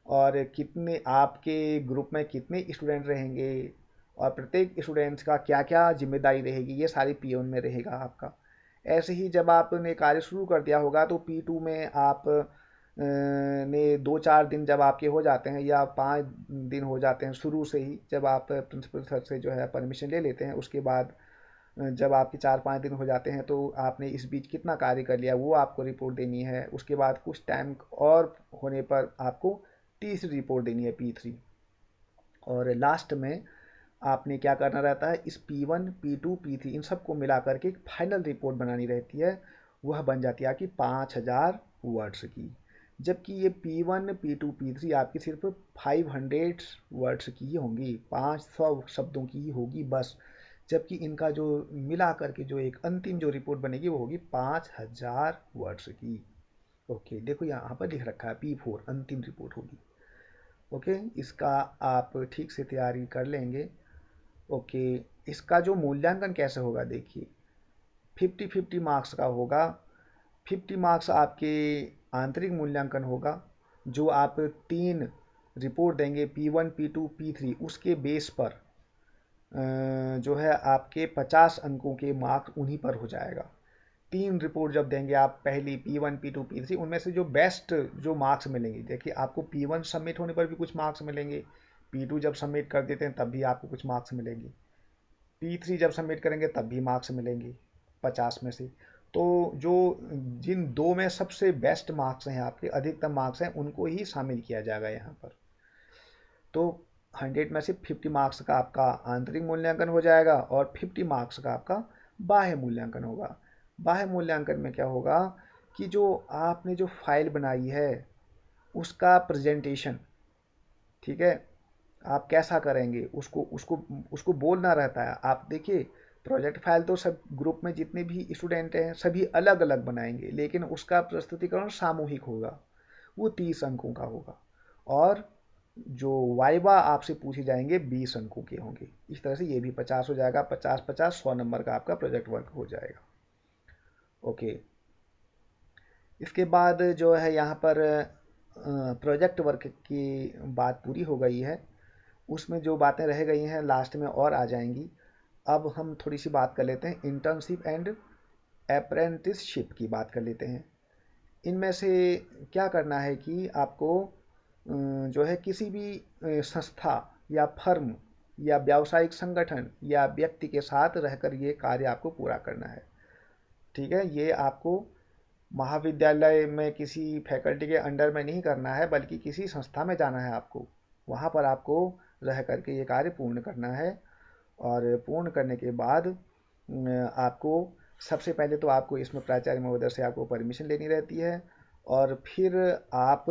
और कितने आपके ग्रुप में कितने स्टूडेंट रहेंगे और प्रत्येक स्टूडेंट्स का क्या क्या जिम्मेदारी रहेगी, ये सारी P1 में रहेगा आपका। ऐसे ही जब आपने कार्य शुरू कर दिया होगा तो P2 में आप ने 2-4 दिन जब आपके हो जाते हैं या 5 दिन हो जाते हैं शुरू से ही, जब आप प्रिंसिपल सर से जो है परमिशन ले लेते हैं, उसके बाद जब आपके 4-5 दिन हो जाते हैं तो आपने इस बीच कितना कार्य कर लिया वो आपको रिपोर्ट देनी है। उसके बाद कुछ टाइम और होने पर आपको तीसरी रिपोर्ट देनी है P3। और लास्ट में आपने क्या करना रहता है, इस P1 P2 P3 इन सबको मिला करके एक फाइनल रिपोर्ट बनानी रहती है। वह बन जाती है आपकी 5000 वर्ड्स की। जबकि ये P1 P2 P3 आपकी सिर्फ 500 वर्ड्स की ही होंगी, 500 शब्दों की ही होगी बस। जबकि इनका जो मिला करके जो एक अंतिम जो रिपोर्ट बनेगी वो होगी 5000 वर्ड्स की। ओके, देखो यहाँ पर लिख रखा है P4 अंतिम रिपोर्ट होगी। ओके, इसका आप ठीक से तैयारी कर लेंगे। ओके, इसका जो मूल्यांकन कैसे होगा देखिए, 50-50 मार्क्स का होगा। 50 मार्क्स आपके आंतरिक मूल्यांकन होगा, जो आप 3 रिपोर्ट देंगे P1 P2 P3, उसके बेस पर जो है आपके 50 अंकों के मार्क्स उन्हीं पर हो जाएगा। 3 रिपोर्ट जब देंगे आप, पहली P1 P2 P3, उनमें से जो बेस्ट जो मार्क्स मिलेंगे, देखिए आपको P1 सबमिट होने पर भी कुछ मार्क्स मिलेंगे, P2 जब सबमिट कर देते हैं तब भी आपको कुछ मार्क्स मिलेंगे, P3 जब सबमिट करेंगे तब भी मार्क्स मिलेंगे 50 में से। तो जो जिन दो में सबसे बेस्ट मार्क्स हैं, आपके अधिकतम मार्क्स हैं, उनको ही शामिल किया जाएगा यहाँ पर। तो 100 में से 50 मार्क्स का आपका आंतरिक मूल्यांकन हो जाएगा और 50 मार्क्स का आपका बाह्य मूल्यांकन होगा। बाह्य मूल्यांकन में क्या होगा कि जो आपने जो फाइल बनाई है उसका प्रेजेंटेशन, ठीक है, आप कैसा करेंगे उसको उसको उसको बोलना रहता है। आप देखिए, प्रोजेक्ट फाइल तो सब ग्रुप में जितने भी स्टूडेंट हैं सभी अलग अलग बनाएंगे, लेकिन उसका प्रस्तुतिकरण सामूहिक होगा, वो 30 अंकों का होगा। और जो वाइवा आपसे पूछे जाएंगे 20 अंकों के होंगे। इस तरह से ये भी 50 हो जाएगा, 50-50 100 नंबर का आपका प्रोजेक्ट वर्क हो जाएगा। ओके, इसके बाद जो है यहाँ पर प्रोजेक्ट वर्क की बात पूरी हो गई है। उसमें जो बातें रह गई हैं लास्ट में और आ जाएंगी। अब हम थोड़ी सी बात कर लेते हैं इंटर्नशिप एंड अप्रेंटिसशिप की बात कर लेते हैं। इनमें से क्या करना है कि आपको जो है किसी भी संस्था या फर्म या व्यावसायिक संगठन या व्यक्ति के साथ रहकर ये कार्य आपको पूरा करना है। ठीक है, ये आपको महाविद्यालय में किसी फैकल्टी के अंडर में नहीं करना है, बल्कि किसी संस्था में जाना है आपको। वहाँ पर आपको रह करके ये कार्य पूर्ण करना है। और पूर्ण करने के बाद आपको सबसे पहले तो आपको इसमें प्राचार्य महोदय से आपको परमिशन लेनी रहती है। और फिर आप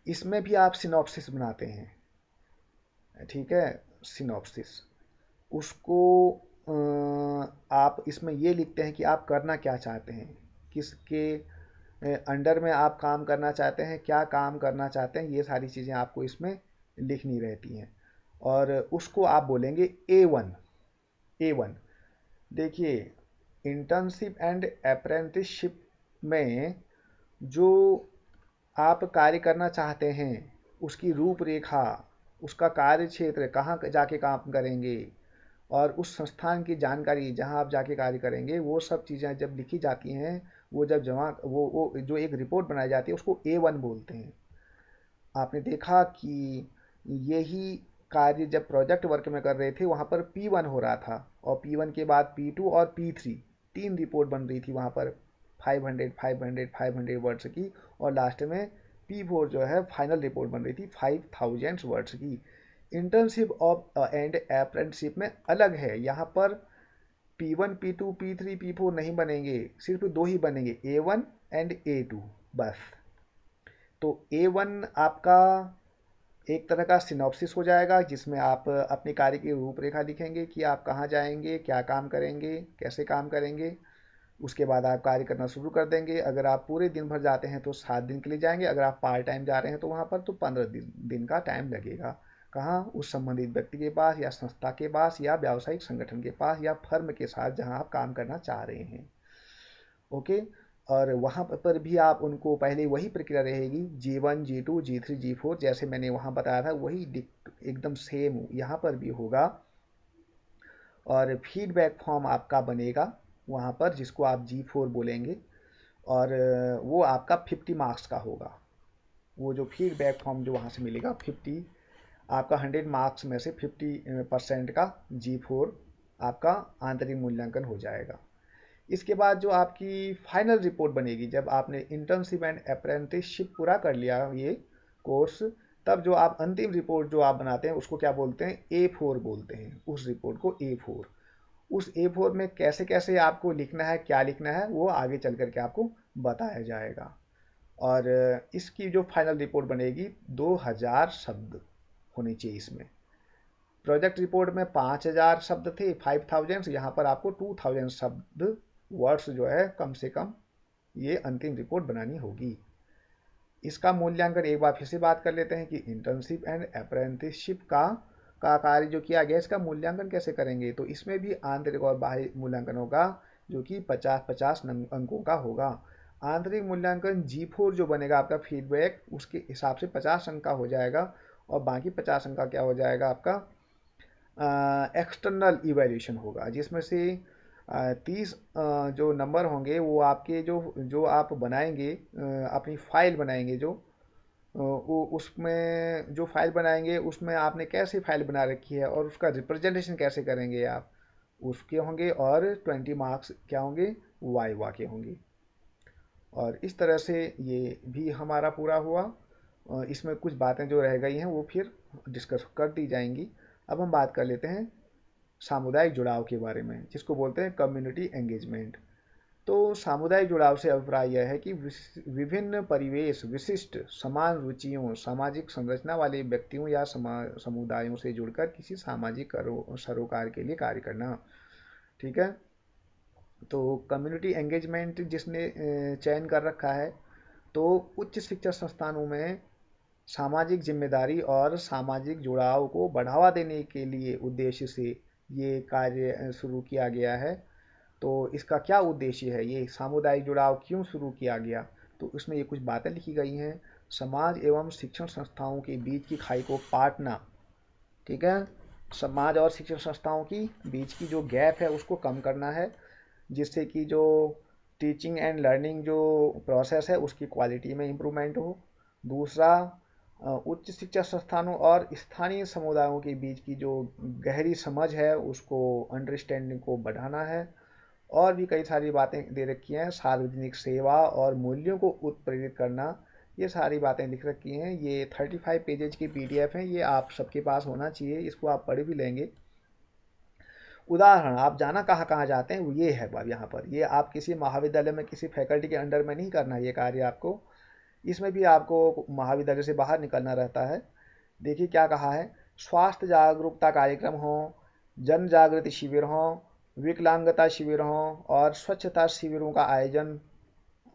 इसमें भी आप सिनॉप्सिस बनाते हैं, ठीक है, सिनॉप्सिस। उसको आप इसमें ये लिखते हैं कि आप करना क्या चाहते हैं, किसके अंडर में आप काम करना चाहते हैं, क्या काम करना चाहते हैं, ये सारी चीज़ें आपको इसमें लिखनी रहती हैं। और उसको आप बोलेंगे A1। देखिए, इंटर्नशिप एंड अप्रेंटिसशिप में जो आप कार्य करना चाहते हैं, उसकी रूपरेखा, उसका कार्य क्षेत्र, कहाँ जाके काम करेंगे, और उस संस्थान की जानकारी जहाँ आप जाके कार्य करेंगे, वो सब चीज़ें जब लिखी जाती हैं, वो जब जमा वो जो एक रिपोर्ट बनाई जाती है उसको A1 बोलते हैं। आपने देखा कि यही कार्य जब प्रोजेक्ट वर्क में कर रहे थे वहाँ पर P1 हो रहा था, और P1 के बाद P2 और P3 तीन रिपोर्ट बन रही थी वहाँ पर 500 500 500 वर्ड्स की, और लास्ट में P4 जो है फाइनल रिपोर्ट बन रही थी 5000 वर्ड्स की। इंटर्नशिप ऑफ एंड अप्रेंटिसशिप में अलग है, यहाँ पर P1 P2 P3 P4 नहीं बनेंगे, सिर्फ दो ही बनेंगे, A1 एंड A2 बस। तो A1 आपका एक तरह का सिनॉप्सिस हो जाएगा, जिसमें आप अपने कार्य की रूपरेखा लिखेंगे कि आप कहाँ जाएंगे, क्या काम करेंगे, कैसे काम करेंगे। उसके बाद आप कार्य करना शुरू कर देंगे। अगर आप पूरे दिन भर जाते हैं तो 7 दिन के लिए जाएंगे, अगर आप पार्ट टाइम जा रहे हैं तो वहाँ पर तो 15 दिन का टाइम लगेगा। कहाँ? उस संबंधित व्यक्ति के पास, या संस्था के पास, या व्यावसायिक संगठन के पास, या फर्म के साथ जहाँ आप काम करना चाह रहे हैं। ओके। और वहाँ पर भी आप उनको पहले वही प्रक्रिया रहेगी, G1 G2 G3 G4, जैसे मैंने वहाँ बताया था वही एकदम सेम यहाँ पर भी होगा। और फीडबैक फॉर्म आपका बनेगा वहाँ पर, जिसको आप G4 बोलेंगे, और वो आपका 50 मार्क्स का होगा। वो जो फीडबैक फॉर्म जो वहाँ से मिलेगा 50, आपका 100 मार्क्स में से 50% का G4 आपका आंतरिक मूल्यांकन हो जाएगा। इसके बाद जो आपकी फाइनल रिपोर्ट बनेगी, जब आपने इंटर्नशिप एंड अप्रेंटिसशिप पूरा कर लिया ये कोर्स, तब जो आप अंतिम रिपोर्ट जो आप बनाते हैं उसको क्या बोलते हैं? A4 बोलते हैं। उस रिपोर्ट को A4, उस A4 में कैसे कैसे आपको लिखना है, क्या लिखना है, वो आगे चल करके आपको बताया जाएगा। और इसकी जो फाइनल रिपोर्ट बनेगी 2000 शब्द होनी चाहिए इसमें। प्रोजेक्ट रिपोर्ट में 5000 शब्द थे, 5000, यहाँ पर आपको 2000 शब्द वर्ड्स जो है कम से कम ये अंतिम रिपोर्ट बनानी होगी। इसका मूल्यांकन एक बार फिर से बात कर लेते हैं कि इंटर्नशिप एंड अप्रेंटिसशिप का कार्य जो किया गया, इसका मूल्यांकन कैसे करेंगे। तो इसमें भी आंतरिक और बाह्य मूल्यांकन होगा, जो कि 50-50 अंकों का होगा। आंतरिक मूल्यांकन G4 जो बनेगा आपका फीडबैक, उसके हिसाब से 50 अंक का हो जाएगा, और बाकी 50 अंक का क्या हो जाएगा आपका एक्सटर्नल इवैल्यूएशन होगा, जिसमें से 30 जो नंबर होंगे वो आपके जो जो आप बनाएंगे, अपनी फाइल बनाएंगे, जो वो उसमें जो फाइल बनाएंगे उसमें आपने कैसे फाइल बना रखी है और उसका रिप्रेजेंटेशन कैसे करेंगे आप, उसके होंगे। और 20 मार्क्स क्या होंगे? वाइवा के होंगे। और इस तरह से ये भी हमारा पूरा हुआ। इसमें कुछ बातें जो रह गई हैं वो फिर डिस्कस कर दी जाएंगी। अब हम बात कर लेते हैं सामुदायिक जुड़ाव के बारे में, जिसको बोलते हैं कम्युनिटी एंगेजमेंट। तो सामुदायिक जुड़ाव से अभिप्राय यह है कि विभिन्न परिवेश, विशिष्ट समान रुचियों, सामाजिक संरचना वाले व्यक्तियों या समुदायों से जुड़कर किसी सामाजिक सरोकार के लिए कार्य करना। ठीक है। तो कम्युनिटी एंगेजमेंट जिसने चयन कर रखा है, तो उच्च शिक्षा संस्थानों में सामाजिक जिम्मेदारी और सामाजिक जुड़ाव को बढ़ावा देने के लिए उद्देश्य से ये कार्य शुरू किया गया है। तो इसका क्या उद्देश्य है, ये सामुदायिक जुड़ाव क्यों शुरू किया गया, तो उसमें ये कुछ बातें लिखी गई हैं। समाज एवं शिक्षण संस्थाओं के बीच की खाई को पाटना। ठीक है। समाज और शिक्षण संस्थाओं की बीच की जो गैप है उसको कम करना है, जिससे कि जो टीचिंग एंड लर्निंग जो प्रोसेस है उसकी क्वालिटी में इम्प्रूवमेंट हो। दूसरा, उच्च शिक्षा संस्थानों और स्थानीय समुदायों के बीच की जो गहरी समझ है उसको, अंडरस्टैंडिंग को बढ़ाना है। और भी कई सारी बातें दे रखी हैं, सार्वजनिक सेवा और मूल्यों को उत्प्रेरित करना, ये सारी बातें लिख रखी हैं। ये 35 पेजेज की PDF है, ये आप सबके पास होना चाहिए, इसको आप पढ़ भी लेंगे। उदाहरण, आप जाना कहाँ कहाँ जाते हैं, वो ये है यहाँ पर। ये आप किसी महाविद्यालय में किसी फैकल्टी के अंडर में नहीं करना है ये कार्य आपको, इसमें भी आपको महाविद्यालय से बाहर निकलना रहता है। देखिए क्या कहा है, स्वास्थ्य जागरूकता कार्यक्रम हो, जन जागृति शिविर हो, विकलांगता शिविर हो, और स्वच्छता शिविरों का आयोजन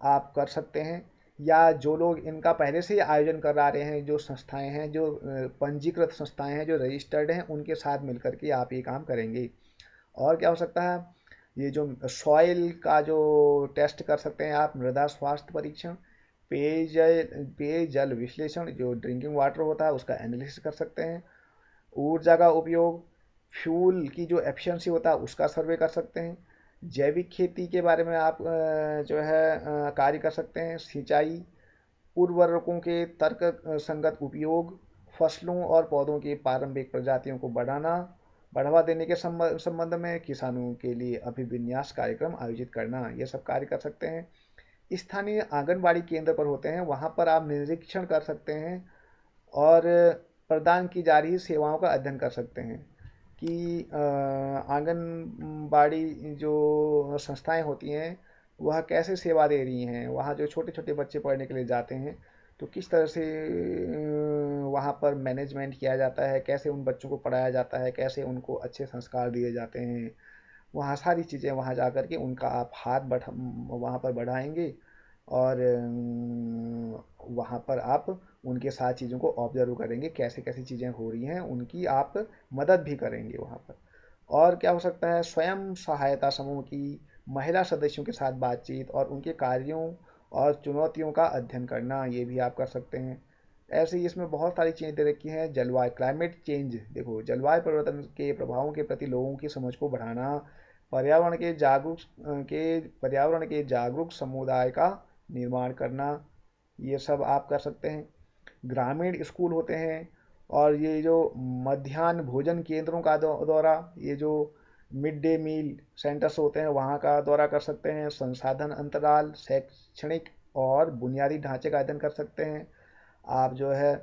आप कर सकते हैं। या जो लोग इनका पहले से ही आयोजन करा रहे हैं, जो संस्थाएं हैं, जो पंजीकृत संस्थाएं हैं, जो रजिस्टर्ड हैं, उनके साथ मिलकर के आप ये काम करेंगे। और क्या हो सकता है, ये जो सॉइल का जो टेस्ट कर सकते हैं आप, मृदा स्वास्थ्य परीक्षण, पेयजल विश्लेषण, जो ड्रिंकिंग वाटर होता है उसका एनालिसिस कर सकते हैं। ऊर्जा का उपयोग, फ्यूल की जो एफिशिएंसी होता है उसका सर्वे कर सकते हैं। जैविक खेती के बारे में आप जो है कार्य कर सकते हैं। सिंचाई, उर्वरकों के तर्क संगत उपयोग, फसलों और पौधों की पारंपरिक प्रजातियों को बढ़ावा देने के संबंध में किसानों के लिए अभिविन्यास कार्यक्रम आयोजित करना, ये सब कार्य कर सकते हैं। स्थानीय आंगनबाड़ी केंद्र पर होते हैं, वहाँ पर आप निरीक्षण कर सकते हैं और प्रदान की जा रही सेवाओं का अध्ययन कर सकते हैं कि आंगनबाड़ी जो संस्थाएं होती हैं वह कैसे सेवा दे रही हैं। वहाँ जो छोटे छोटे बच्चे पढ़ने के लिए जाते हैं तो किस तरह से वहाँ पर मैनेजमेंट किया जाता है, कैसे उन बच्चों को पढ़ाया जाता है, कैसे उनको अच्छे संस्कार दिए जाते हैं। वहाँ सारी चीज़ें, वहाँ जा कर के उनका आप हाथ वहाँ पर बढ़ाएंगे और वहाँ पर आप उनके साथ चीज़ों को ऑब्जर्व करेंगे, कैसे कैसी चीज़ें हो रही हैं, उनकी आप मदद भी करेंगे वहाँ पर। और क्या हो सकता है, स्वयं सहायता समूह की महिला सदस्यों के साथ बातचीत और उनके कार्यों और चुनौतियों का अध्ययन करना, ये भी आप कर सकते हैं। ऐसे ही इसमें बहुत सारी चीज़ें दे रखी हैं। जलवायु, क्लाइमेट चेंज, देखो जलवायु परिवर्तन के प्रभावों के प्रति लोगों की समझ को बढ़ाना, पर्यावरण के जागरूक पर्यावरण के जागरूक समुदाय का निर्माण करना, ये सब आप कर सकते हैं। ग्रामीण स्कूल होते हैं और ये जो मध्याह्न भोजन केंद्रों का दौरा, ये जो मिड डे मील सेंटर्स होते हैं वहाँ का दौरा कर सकते हैं। संसाधन अंतराल, शैक्षणिक और बुनियादी ढांचे का अध्ययन कर सकते हैं। आप जो है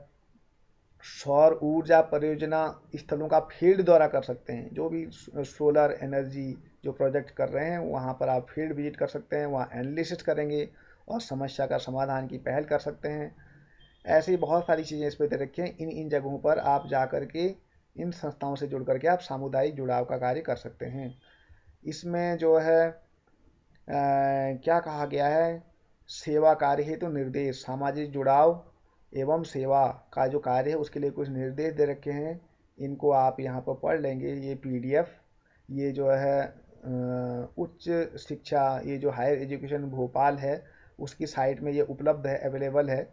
सौर ऊर्जा परियोजना स्थलों का फील्ड दौरा कर सकते हैं। जो भी सोलर एनर्जी जो प्रोजेक्ट कर रहे हैं वहाँ पर आप फील्ड विजिट कर सकते हैं, वहाँ एनालिसिस करेंगे और समस्या का समाधान की पहल कर सकते हैं। ऐसे ही बहुत सारी चीज़ें इस पर दे रखी हैं। इन इन जगहों पर आप जा कर के इन संस्थाओं से जुड़ करके आप सामुदायिक जुड़ाव का कार्य कर सकते हैं। इसमें जो है क्या कहा गया है, सेवा कार्य हेतु निर्देश, सामाजिक जुड़ाव एवं सेवा का जो कार्य है उसके लिए कुछ निर्देश दे रखे हैं। इनको आप यहाँ पर पढ़ लेंगे। ये पीडीएफ, ये जो है उच्च शिक्षा, ये जो हायर एजुकेशन भोपाल है उसकी साइट में ये उपलब्ध है, अवेलेबल है।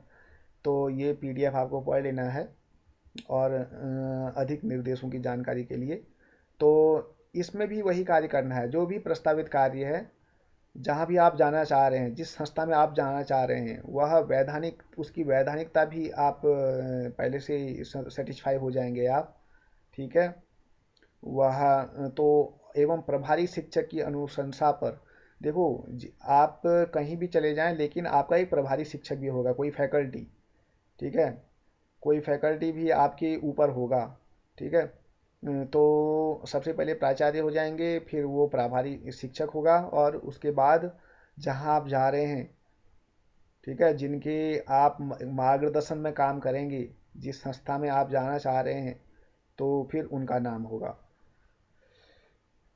तो ये पीडीएफ आपको पढ़ लेना है और अधिक निर्देशों की जानकारी के लिए। तो इसमें भी वही कार्य करना है, जो भी प्रस्तावित कार्य है, जहाँ भी आप जाना चाह रहे हैं, जिस संस्था में आप जाना चाह रहे हैं, वह वैधानिक, उसकी वैधानिकता भी आप पहले से सेटिस्फाई हो जाएंगे आप। ठीक है। वह तो एवं प्रभारी शिक्षक की अनुशंसा पर, देखो आप कहीं भी चले जाएं लेकिन आपका एक प्रभारी शिक्षक भी होगा, कोई फैकल्टी। ठीक है, कोई फैकल्टी भी आपके ऊपर होगा। ठीक है। तो सबसे पहले प्राचार्य हो जाएंगे, फिर वो प्रभारी शिक्षक होगा और उसके बाद जहाँ आप जा रहे हैं, ठीक है, जिनके आप मार्गदर्शन में काम करेंगे, जिस संस्था में आप जाना चाह रहे हैं, तो फिर उनका नाम होगा।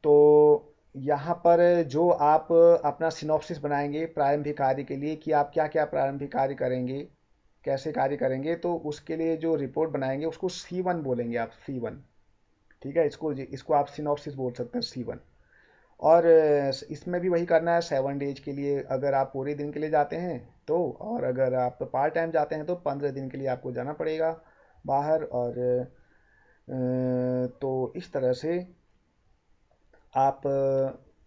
तो यहाँ पर जो आप अपना सिनॉप्सिस बनाएंगे प्रारंभिक कार्य के लिए कि आप क्या क्या प्रारंभिक कार्य करेंगे, कैसे कार्य करेंगे, तो उसके लिए जो रिपोर्ट बनाएंगे उसको C1 बोलेंगे आप, C1। ठीक है, इसको आप सिनॉप्सिस बोल सकते हैं, C1। और इसमें भी वही करना है 7 डेज के लिए, अगर आप पूरे दिन के लिए जाते हैं तो, और अगर आप पार्ट टाइम जाते हैं तो 15 दिन के लिए आपको जाना पड़ेगा बाहर। और तो इस तरह से आप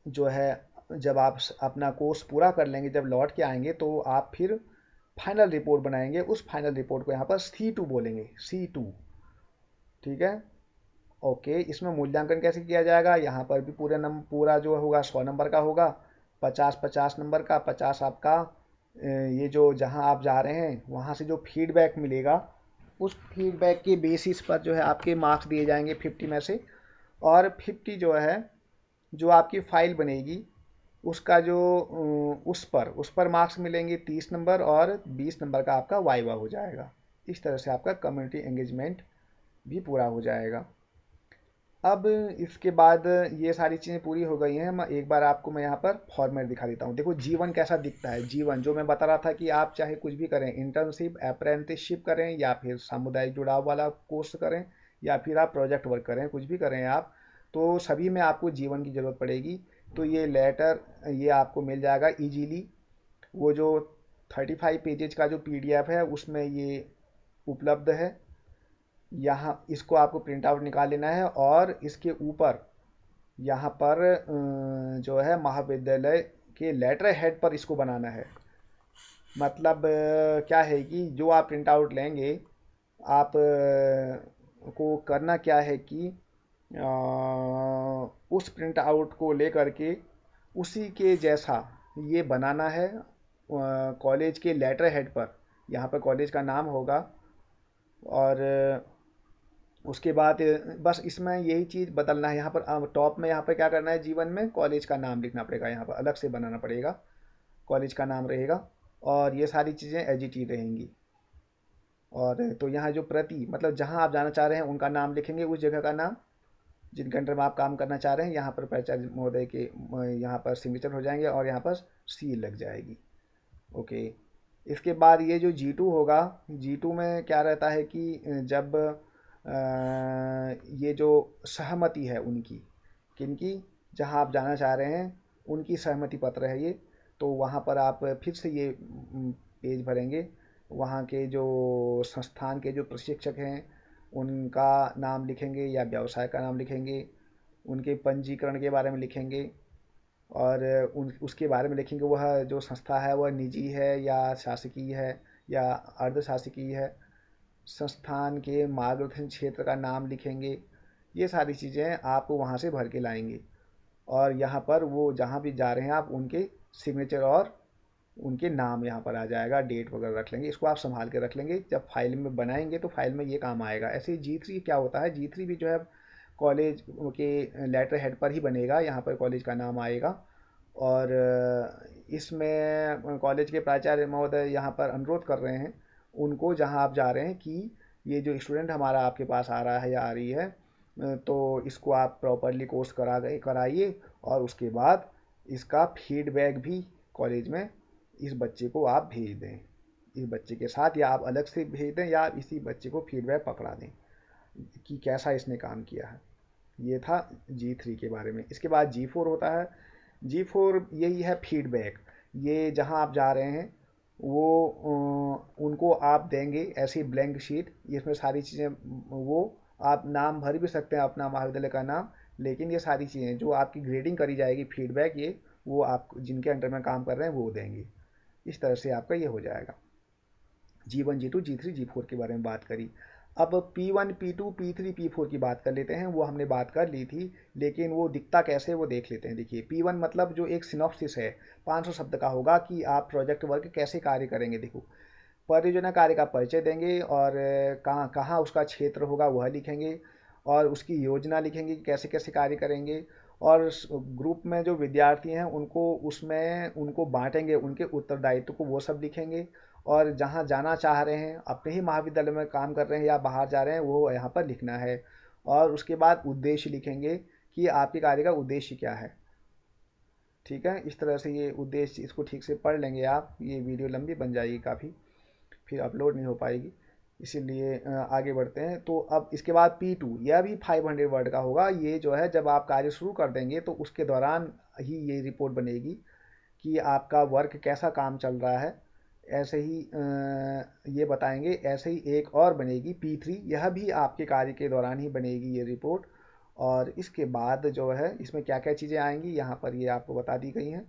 जो है, जब आप अपना कोर्स पूरा कर लेंगे, जब लौट के आएंगे तो आप फिर फाइनल रिपोर्ट बनाएंगे। उस फाइनल रिपोर्ट को यहाँ पर C2 बोलेंगे, C2। ठीक है। ओके, इसमें मूल्यांकन कैसे किया जाएगा, यहाँ पर भी पूरा जो होगा 100 नंबर का होगा, 50-50 नंबर का। 50 आपका ये जो जहाँ आप जा रहे हैं वहाँ से जो फीडबैक मिलेगा, उस फीडबैक के बेसिस पर जो है आपके मार्क्स दिए जाएंगे 50 में से। और 50 जो है, जो आपकी फाइल बनेगी उसका जो उस पर मार्क्स मिलेंगे 30 नंबर, और 20 नंबर का आपका वाइवा हो जाएगा। इस तरह से आपका कम्युनिटी एंगेजमेंट भी पूरा हो जाएगा। अब इसके बाद ये सारी चीज़ें पूरी हो गई हैं, मैं एक बार आपको मैं यहाँ पर फॉर्मेट दिखा देता हूँ। देखो जीवन कैसा दिखता है। जीवन जो मैं बता रहा था कि आप चाहे कुछ भी करें, इंटर्नशिप, अप्रेंटिसशिप करें, या फिर सामुदायिक जुड़ाव वाला कोर्स करें, या फिर आप प्रोजेक्ट वर्क करें, कुछ भी करें आप, तो सभी में आपको जीवन की ज़रूरत पड़ेगी। तो ये लेटर ये आपको मिल जाएगा इजीली। वो जो 35 पेजेज का जो PDF है उसमें ये उपलब्ध है। यहाँ इसको आपको प्रिंट आउट निकाल लेना है और इसके ऊपर यहाँ पर जो है महाविद्यालय के लेटर हेड पर इसको बनाना है। मतलब क्या है कि जो आप प्रिंट आउट लेंगे, आप को करना क्या है कि उस प्रिंट आउट को लेकर के उसी के जैसा ये बनाना है कॉलेज के लेटर हेड पर। यहाँ पर कॉलेज का नाम होगा और उसके बाद बस इसमें यही चीज़ बदलना है। यहाँ पर टॉप में यहाँ पर क्या करना है, जीवन में कॉलेज का नाम लिखना पड़ेगा, यहाँ पर अलग से बनाना पड़ेगा, कॉलेज का नाम रहेगा और ये सारी चीज़ें एज इट इज रहेंगी। और तो यहाँ जो प्रति मतलब जहाँ आप जाना चाह रहे हैं उनका नाम लिखेंगे, उस जगह का नाम जिनके अंडर में आप काम करना चाह रहे हैं, यहाँ पर प्राचार्य महोदय के यहाँ पर सिग्नेचर हो जाएंगे और यहाँ पर सील लग जाएगी। ओके। इसके बाद ये जो G2 होगा, G2 में क्या रहता है कि जब ये जो सहमति है उनकी, किनकी, जहाँ आप जाना चाह रहे हैं उनकी सहमति पत्र है ये, तो वहाँ पर आप फिर से ये पेज भरेंगे। वहाँ के जो संस्थान के जो प्रशिक्षक हैं उनका नाम लिखेंगे या व्यवसाय का नाम लिखेंगे, उनके पंजीकरण के बारे में लिखेंगे और उसके बारे में लिखेंगे वह जो संस्था है वह निजी है या शासकीय है या अर्ध शासकीय है। संस्थान के मार्गदर्शन क्षेत्र का नाम लिखेंगे। ये सारी चीज़ें आप वहाँ से भर के लाएंगे और यहाँ पर वो जहाँ भी जा रहे हैं आप उनके सिग्नेचर और उनके नाम यहाँ पर आ जाएगा, डेट वगैरह रख लेंगे। इसको आप संभाल के रख लेंगे, जब फाइल में बनाएंगे तो फाइल में ये काम आएगा। ऐसे ही G3 क्या होता है, G3 भी जो है कॉलेज के लेटर हेड पर ही बनेगा, यहाँ पर कॉलेज का नाम आएगा और इसमें कॉलेज के प्राचार्य महोदय यहाँ पर अनुरोध कर रहे हैं उनको, जहाँ आप जा रहे हैं, कि ये जो स्टूडेंट हमारा आपके पास आ रहा है या आ रही है तो इसको आप प्रॉपरली कोर्स कराइए और उसके बाद इसका फीडबैक भी कॉलेज में इस बच्चे को आप भेज दें, इस बच्चे के साथ, या आप अलग से भेज दें या इसी बच्चे को फीडबैक पकड़ा दें कि कैसा इसने काम किया है। ये था G3 के बारे में। इसके बाद G4 होता है। G4 यही है फीडबैक। ये जहाँ आप जा रहे हैं वो उनको आप देंगे ऐसी ब्लैंक शीट, इसमें सारी चीज़ें, वो आप नाम भर भी सकते हैं अपना महाविद्यालय का नाम, लेकिन ये सारी चीज़ें जो आपकी ग्रेडिंग करी जाएगी, फीडबैक, ये वो आप जिनके अंडर में काम कर रहे हैं वो देंगे। इस तरह से आपका ये हो जाएगा। G1 G2 G3 G4 के बारे में बात करी। अब P1 P2 P3 P4 की बात कर लेते हैं। वो हमने बात कर ली थी, लेकिन वो दिखता कैसे वो देख लेते हैं। देखिए P1 मतलब जो एक सिनॉप्सिस है 500 शब्द का होगा कि आप प्रोजेक्ट वर्क कैसे कार्य करेंगे। देखो, परियोजना कार्य का परिचय देंगे और कहाँ कहाँ उसका क्षेत्र होगा वह लिखेंगे और उसकी योजना लिखेंगे कि कैसे कैसे कार्य करेंगे और ग्रुप में जो विद्यार्थी हैं उनको उसमें उनको बांटेंगे, उनके उत्तरदायित्व को वो सब लिखेंगे और जहाँ जाना चाह रहे हैं, अपने ही महाविद्यालय में काम कर रहे हैं या बाहर जा रहे हैं, वो यहाँ पर लिखना है। और उसके बाद उद्देश्य लिखेंगे कि आपके कार्य का उद्देश्य क्या है। ठीक है, इस तरह से ये उद्देश्य, इसको ठीक से पढ़ लेंगे आप। ये वीडियो लंबी बन जाएगी काफ़ी, फिर अपलोड नहीं हो पाएगी, इसीलिए आगे बढ़ते हैं। तो अब इसके बाद P2, यह भी 500 वर्ड का होगा। ये जो है जब आप कार्य शुरू कर देंगे तो उसके दौरान ही ये रिपोर्ट बनेगी कि आपका वर्क कैसा काम चल रहा है। ऐसे ही ये बताएंगे। ऐसे ही एक और बनेगी P3, यह भी आपके कार्य के दौरान ही बनेगी ये रिपोर्ट। और इसके बाद जो है इसमें क्या क्या चीज़ें आएंगी यहाँ पर ये आपको बता दी गई हैं।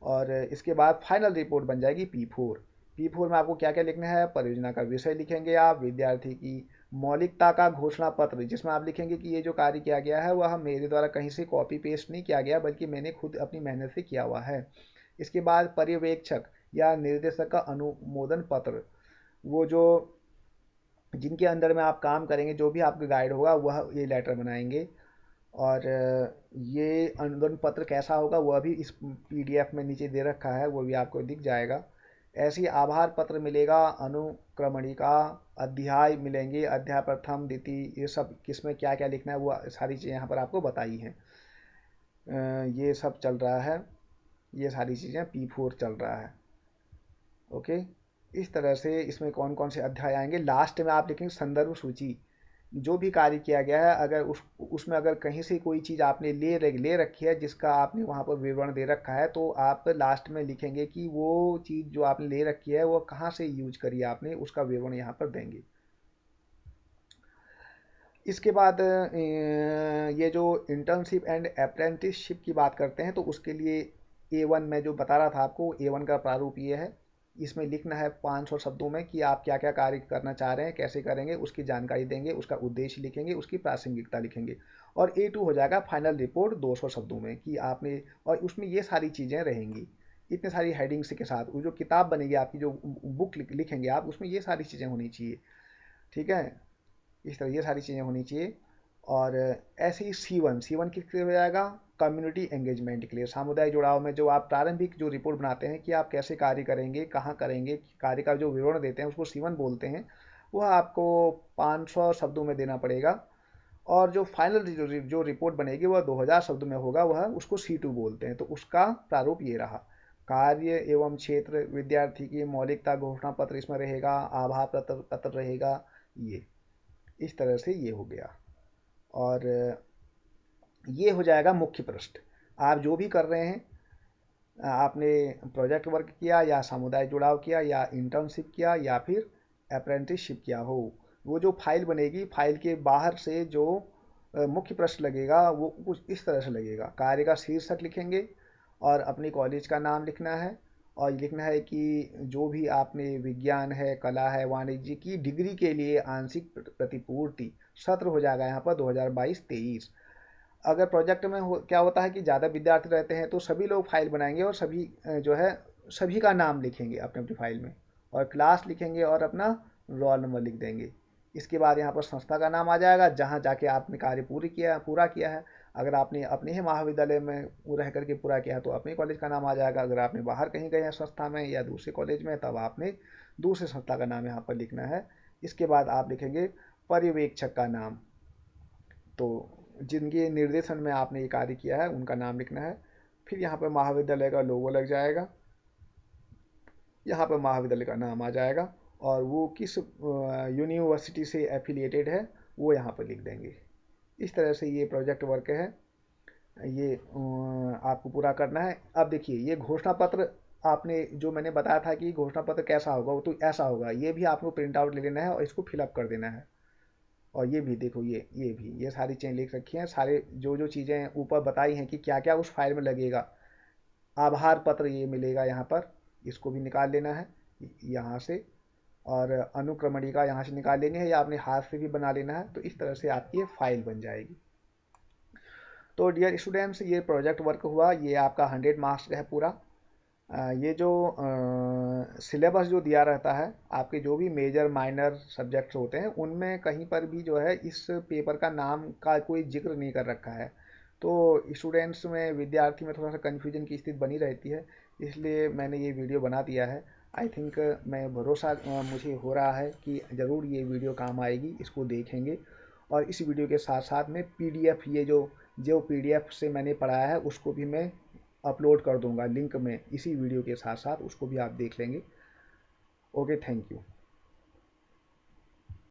और इसके बाद फाइनल रिपोर्ट बन जाएगी P4। P4 में आपको क्या क्या लिखना है, परियोजना का विषय लिखेंगे आप, विद्यार्थी की मौलिकता का घोषणा पत्र, जिसमें आप लिखेंगे कि ये जो कार्य किया गया है वह मेरे द्वारा कहीं से कॉपी पेस्ट नहीं किया गया, बल्कि मैंने खुद अपनी मेहनत से किया हुआ है। इसके बाद पर्यवेक्षक या निर्देशक का अनुमोदन पत्र, वो जो जिनके अंदर में आप काम करेंगे, जो भी आपका गाइड होगा वह ये लेटर बनाएंगे। और ये अनुमोदन पत्र कैसा होगा वह भी इस PDF में नीचे दे रखा है, वो भी आपको दिख जाएगा। ऐसे ही आभार पत्र मिलेगा, अनुक्रमणिका, अध्याय मिलेंगे, अध्याय प्रथम द्वितीय, ये सब किसमें क्या क्या लिखना है वो सारी चीज़ें यहाँ पर आपको बताई हैं। ये सब चल रहा है, ये सारी चीज़ें P4 चल रहा है। ओके, इस तरह से इसमें कौन कौन से अध्याय आएंगे। लास्ट में आप लिखेंगे संदर्भ सूची, जो भी कार्य किया गया है, अगर उसमें अगर कहीं से कोई चीज़ आपने ले रखी है जिसका आपने वहाँ पर विवरण दे रखा है, तो आप लास्ट में लिखेंगे कि वो चीज़ जो आपने ले रखी है वो कहाँ से यूज करी है आपने, उसका विवरण यहाँ पर देंगे। इसके बाद ये जो इंटर्नशिप एंड अप्रेंटिसशिप की बात करते हैं, तो उसके लिए A1 में जो बता रहा था आपको, A1 का प्रारूप ये है। इसमें लिखना है 500 शब्दों में कि आप क्या क्या कार्य करना चाह रहे हैं, कैसे करेंगे, उसकी जानकारी देंगे, उसका उद्देश्य लिखेंगे, उसकी प्रासंगिकता लिखेंगे। और A2 हो जाएगा फाइनल रिपोर्ट 200 शब्दों में कि आपने, और उसमें ये सारी चीज़ें रहेंगी इतने सारी हेडिंग्स के साथ। वो जो किताब बनेगी आपकी, जो बुक लिखेंगे आप, उसमें ये सारी चीज़ें होनी चाहिए। ठीक है, इस तरह ये सारी चीज़ें होनी चाहिए। और ऐसे ही C1 किस लिए हो जाएगा, कम्युनिटी एंगेजमेंट के लिए, सामुदायिक जुड़ाव में जो आप प्रारंभिक जो रिपोर्ट बनाते हैं कि आप कैसे कार्य करेंगे, कहाँ करेंगे, कार्य का जो विवरण देते हैं उसको C1 बोलते हैं। वह आपको 500 शब्दों में देना पड़ेगा। और जो फाइनल जो रिपोर्ट बनेगी वह 2000 शब्दों में होगा, वह उसको C2 बोलते हैं। तो उसका प्रारूप ये रहा। कार्य एवं क्षेत्र, विद्यार्थी की मौलिकता घोषणा पत्र इसमें रहेगा, आभार पत्र रहेगा। ये इस तरह से ये हो गया। और ये हो जाएगा मुख्य पृष्ठ। आप जो भी कर रहे हैं, आपने प्रोजेक्ट वर्क किया या समुदाय जुड़ाव किया या इंटर्नशिप किया या फिर अप्रेंटिसशिप किया हो, वो जो फाइल बनेगी, फाइल के बाहर से जो मुख्य पृष्ठ लगेगा वो कुछ इस तरह से लगेगा। कार्य का शीर्षक लिखेंगे और अपनी कॉलेज का नाम लिखना है। और ये लिखना है कि जो भी आपने विज्ञान है, कला है, वाणिज्य की डिग्री के लिए आंशिक प्रतिपूर्ति सत्र हो जाएगा यहाँ पर 2022-23। अगर प्रोजेक्ट में क्या होता है कि ज़्यादा विद्यार्थी रहते हैं तो सभी लोग फाइल बनाएंगे और सभी जो है सभी का नाम लिखेंगे अपने अपनी फाइल में, और क्लास लिखेंगे और अपना रोल नंबर लिख देंगे। इसके बाद यहाँ पर संस्था का नाम आ जाएगा जहाँ जाके आपने कार्य पूरा किया है। अगर आपने अपने ही महाविद्यालय में रह करके पूरा किया है तो अपने कॉलेज का नाम आ जाएगा। अगर आपने बाहर कहीं गए हैं संस्था में या दूसरे कॉलेज में, तब आपने दूसरे संस्था का नाम यहाँ पर लिखना है। इसके बाद आप लिखेंगे पर्यवेक्षक का नाम। तो जिनके निर्देशन में आपने ये कार्य किया है उनका नाम लिखना है। फिर यहाँ पर महाविद्यालय का लोगो लग जाएगा, यहाँ पर महाविद्यालय का नाम आ जाएगा और वो किस यूनिवर्सिटी से एफिलिएटेड है वो यहाँ पर लिख देंगे। इस तरह से ये प्रोजेक्ट वर्क है, ये आपको पूरा करना है। अब देखिए, ये घोषणा पत्र आपने जो मैंने बताया था कि घोषणा पत्र कैसा होगा, वो तो ऐसा होगा। ये भी आपको प्रिंट आउट ले लेना है और इसको फिलअप कर देना है। और ये भी देखो, ये भी ये सारी चीज़ें लिख रखी हैं। सारे जो जो चीज़ें ऊपर बताई हैं कि क्या क्या उस फाइल में लगेगा। आभार पत्र ये मिलेगा यहाँ पर, इसको भी निकाल लेना है यहाँ से। और अनुक्रमणिका यहाँ से निकाल लेनी है या अपने हाथ से भी बना लेना है। तो इस तरह से आपकी ये फाइल बन जाएगी। तो डियर स्टूडेंट्स, ये प्रोजेक्ट वर्क हुआ, ये आपका 100 मार्क्स का है पूरा। ये जो सिलेबस जो दिया रहता है, आपके जो भी मेजर माइनर सब्जेक्ट्स होते हैं उनमें कहीं पर भी जो है इस पेपर का नाम का कोई जिक्र नहीं कर रखा है। तो स्टूडेंट्स में, विद्यार्थी में थोड़ा सा कन्फ्यूजन की स्थिति बनी रहती है, इसलिए मैंने ये वीडियो बना दिया है। आई थिंक मैं भरोसा मुझे हो रहा है कि ज़रूर ये वीडियो काम आएगी, इसको देखेंगे। और इस वीडियो के साथ साथ में PDF, ये जो PDF से मैंने पढ़ाया है उसको भी मैं अपलोड कर दूंगा लिंक में, इसी वीडियो के साथ साथ उसको भी आप देख लेंगे। Okay, thank you.